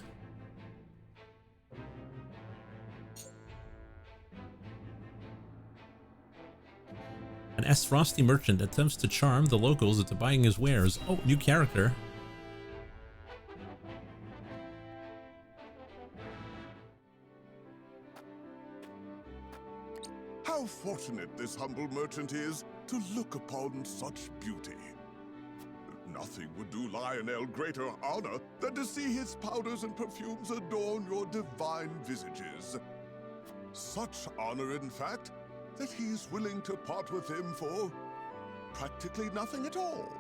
[SPEAKER 1] An S. Frosty merchant attempts to charm the locals into buying his wares. Oh, new character.
[SPEAKER 22] How fortunate this humble merchant is to look upon such beauty. Nothing would do Lionel greater honor than to see his powders and perfumes adorn your divine visages. Such honor, in fact, that he's willing to part with him for practically nothing at all.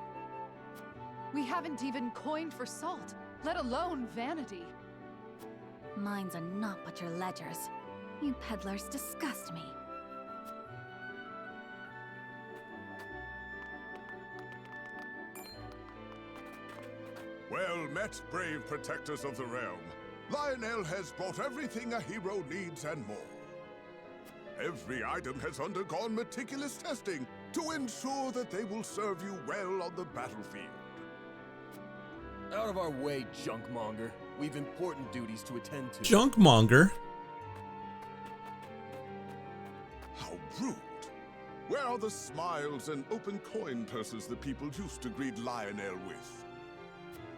[SPEAKER 5] We haven't even coined for salt, let alone vanity.
[SPEAKER 17] Mines are not but your ledgers. You peddlers disgust me.
[SPEAKER 22] Well met, brave protectors of the realm. Lionel has brought everything a hero needs and more. Every item has undergone meticulous testing to ensure that they will serve you well on the battlefield.
[SPEAKER 3] Out of our way, junkmonger. We've important duties to attend to.
[SPEAKER 1] Junkmonger?
[SPEAKER 22] How rude. Where are the smiles and open coin purses the people used to greet Lionel with?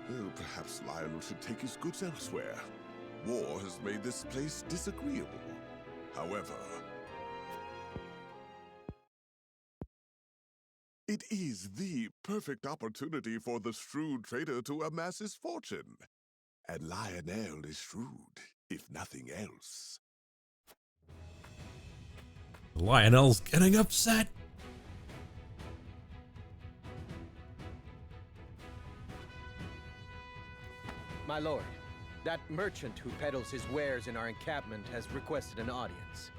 [SPEAKER 22] Oh, perhaps Lionel should take his goods elsewhere. War has made this place disagreeable. However, it is the perfect opportunity for the shrewd trader to amass his fortune. And Lionel is shrewd, if nothing else.
[SPEAKER 1] Lionel's getting upset.
[SPEAKER 3] My lord, that merchant who peddles his wares in our encampment has requested an audience.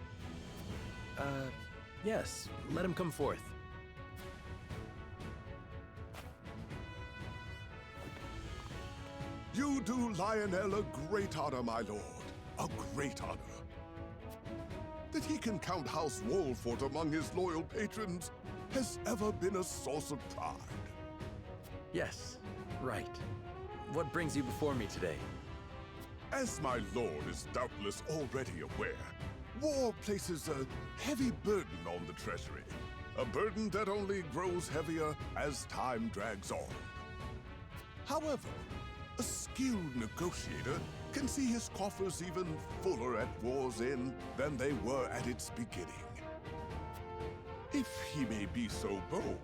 [SPEAKER 9] Yes, let him come forth.
[SPEAKER 22] You do Lionel a great honor, my lord. A great honor. That he can count House Wolfort among his loyal patrons has ever been a source of pride.
[SPEAKER 9] Yes, right. What brings you before me today?
[SPEAKER 22] As my lord is doubtless already aware, war places a heavy burden on the treasury. A burden that only grows heavier as time drags on. However, a skilled negotiator can see his coffers even fuller at war's end than they were at its beginning. If he may be so bold,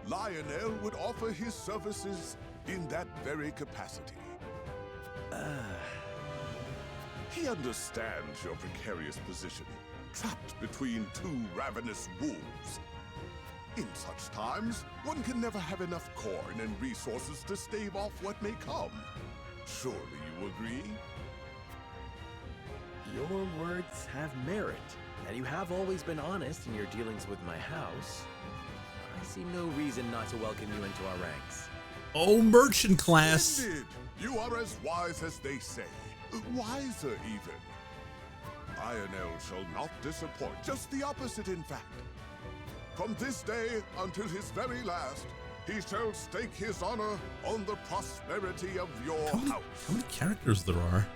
[SPEAKER 22] Lionel would offer his services in that very capacity. He understands your precarious position, trapped between two ravenous wolves. In such times, one can never have enough coin and resources to stave off what may come. Surely you agree?
[SPEAKER 9] Your words have merit, and you have always been honest in your dealings with my house. I see no reason not to welcome you into our ranks.
[SPEAKER 1] Oh, merchant class.
[SPEAKER 22] Splendid! You are as wise as they say. Wiser, even. Lionel shall not disappoint. Just the opposite, in fact. From this day until his very last, he shall stake his honor on the prosperity of your house.
[SPEAKER 1] How many characters there are?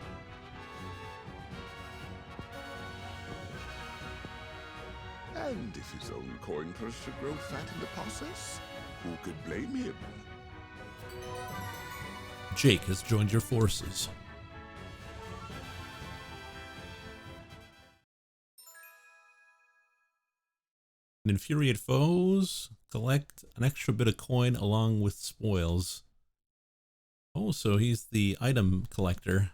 [SPEAKER 22] And if his own coin purse should grow fat in the process, who could blame him?
[SPEAKER 1] Jake has joined your forces. Infuriate foes. Collect an extra bit of coin along with spoils. Oh, so he's the item collector.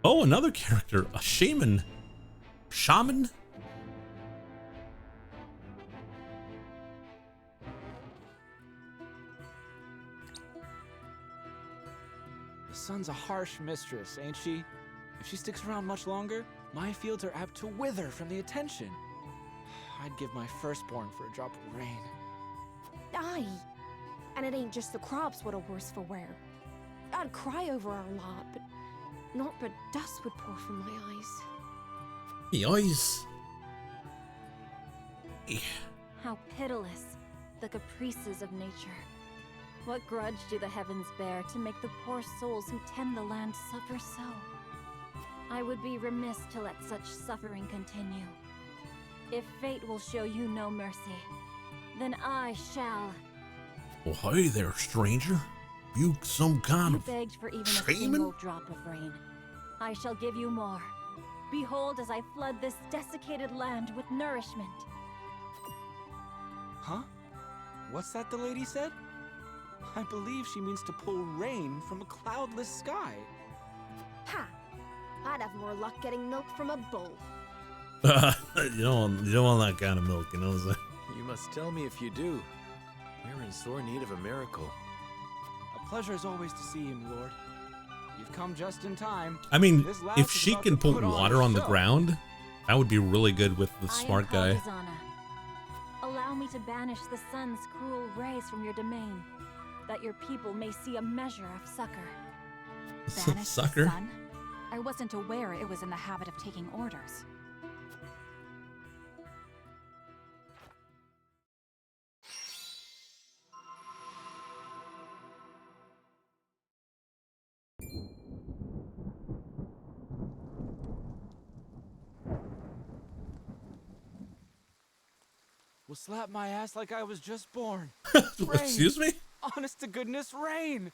[SPEAKER 1] Oh, another character, a shaman. Shaman?
[SPEAKER 24] The sun's a harsh mistress, ain't she? If she sticks around much longer, my fields are apt to wither from the attention. I'd give my firstborn for a drop of rain.
[SPEAKER 14] Aye. And it ain't just the crops what are worse for wear. I'd cry over our lot, but naught but dust would pour from my eyes.
[SPEAKER 1] The eyes.
[SPEAKER 21] How pitiless, the caprices of nature. What grudge do the heavens bear to make the poor souls who tend the land suffer so? I would be remiss to let such suffering continue. If fate will show you no mercy, then I shall.
[SPEAKER 1] Oh, hi there, stranger. You some kind
[SPEAKER 21] You
[SPEAKER 1] of
[SPEAKER 21] begged for even a
[SPEAKER 1] shaman?
[SPEAKER 21] single drop of rain. I shall give you more. Behold as I flood this desiccated land with nourishment.
[SPEAKER 24] Huh? What's that the lady said? I believe she means to pull rain from a cloudless sky.
[SPEAKER 14] Ha! I'd have more luck getting milk from a bull.
[SPEAKER 1] you don't want that kind of milk, you know what I'm saying?
[SPEAKER 9] You must tell me if you do. We're in sore need of a miracle.
[SPEAKER 24] A pleasure as always to see you, Lord. You've come just in time.
[SPEAKER 1] I mean,
[SPEAKER 24] This lass
[SPEAKER 1] if
[SPEAKER 24] is
[SPEAKER 1] she
[SPEAKER 24] about
[SPEAKER 1] can
[SPEAKER 24] to
[SPEAKER 1] put
[SPEAKER 24] put on
[SPEAKER 1] water
[SPEAKER 24] a
[SPEAKER 1] on the
[SPEAKER 24] show.
[SPEAKER 1] ground, that would be really good with the
[SPEAKER 21] I
[SPEAKER 1] smart
[SPEAKER 21] am
[SPEAKER 1] guy.
[SPEAKER 21] called Izana. Allow me to banish the sun's cruel rays from your domain, that your people may see a measure of succor.
[SPEAKER 17] Banish the
[SPEAKER 1] Sucker?
[SPEAKER 17] sun? I wasn't aware it was in the habit of taking orders.
[SPEAKER 24] Will slap my ass like I was just born.
[SPEAKER 1] Excuse me?
[SPEAKER 24] Honest to goodness, rain!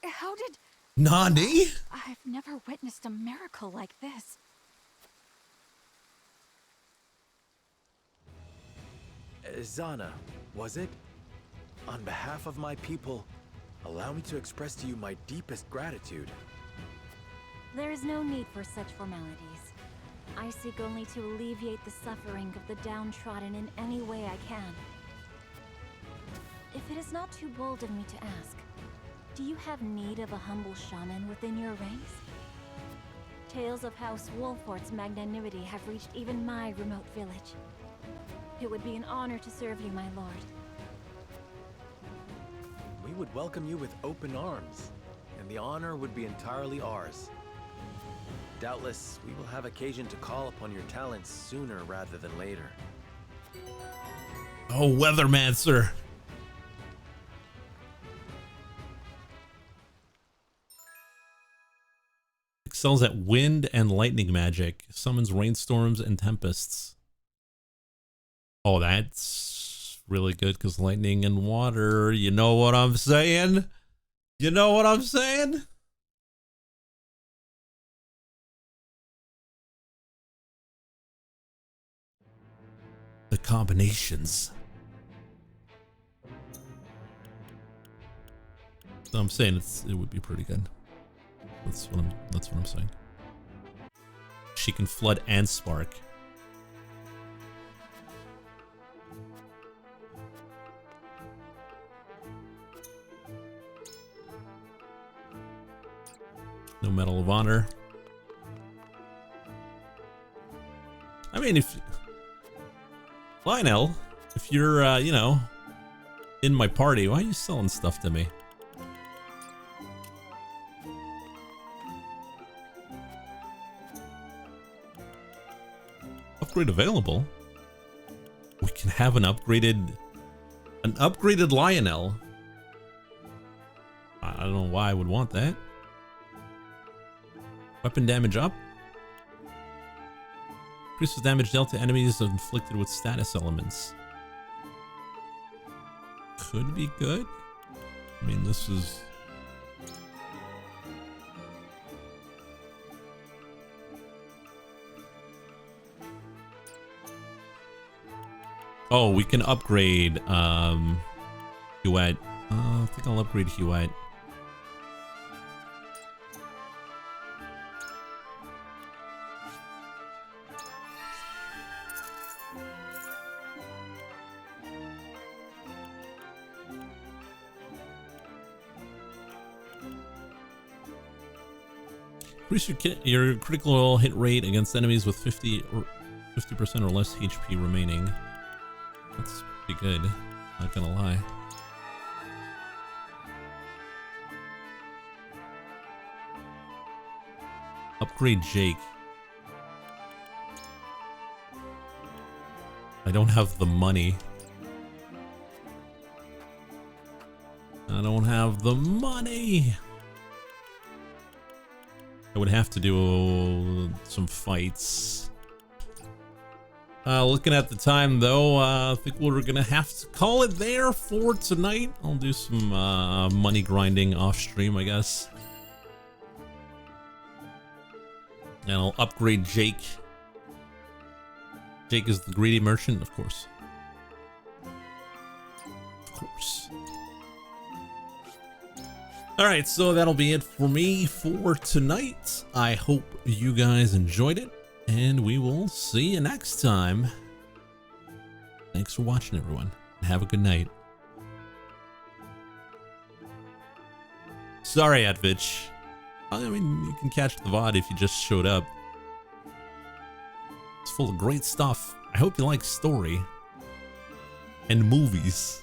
[SPEAKER 17] How did...
[SPEAKER 1] Nani?
[SPEAKER 17] I've never witnessed a miracle like this.
[SPEAKER 9] Zana, was it? On behalf of my people, allow me to express to you my deepest gratitude.
[SPEAKER 21] There is no need for such formalities. I seek only to alleviate the suffering of the downtrodden in any way I can. If it is not too bold of me to ask, do you have need of a humble shaman within your ranks? Tales of House Wolfort's magnanimity have reached even my remote village. It would be an honor to serve you, my lord.
[SPEAKER 9] We would welcome you with open arms, and the honor would be entirely ours. Doubtless, we will have occasion to call upon your talents sooner rather than later.
[SPEAKER 1] Oh, Weathermancer. Excels at wind and lightning magic. Summons rainstorms and tempests. Oh, that's really good because lightning and water. You know what I'm saying? You know what I'm saying? The combinations. So I'm saying it would be pretty good. That's what I'm saying. She can flood and spark. No Medal of Honor. I mean, if Lionel, if you're you know, in my party, why are you selling stuff to me? Upgrade available. We can have an upgraded Lionel. I don't know why I would want that. Weapon damage up. Increases damage dealt to enemies inflicted with status elements. Could be good. I mean, this is... Oh, we can upgrade Huette. I think I'll upgrade Huette. Increase your critical hit rate against enemies with 50% or less HP remaining. That's pretty good, not gonna lie. Upgrade Jake. I don't have the money. I don't have the money. I would have to do some fights. Looking at the time though, I think we're gonna have to call it there for tonight. I'll do some money grinding off stream, I guess. And I'll upgrade Jake. Jake is the greedy merchant, of course. Of course. Alright, so that'll be it for me for tonight. I hope you guys enjoyed it, and we will see you next time. Thanks for watching, everyone, and have a good night. Sorry, Atvich. I mean, you can catch the VOD if you just showed up. It's full of great stuff. I hope you like story and movies.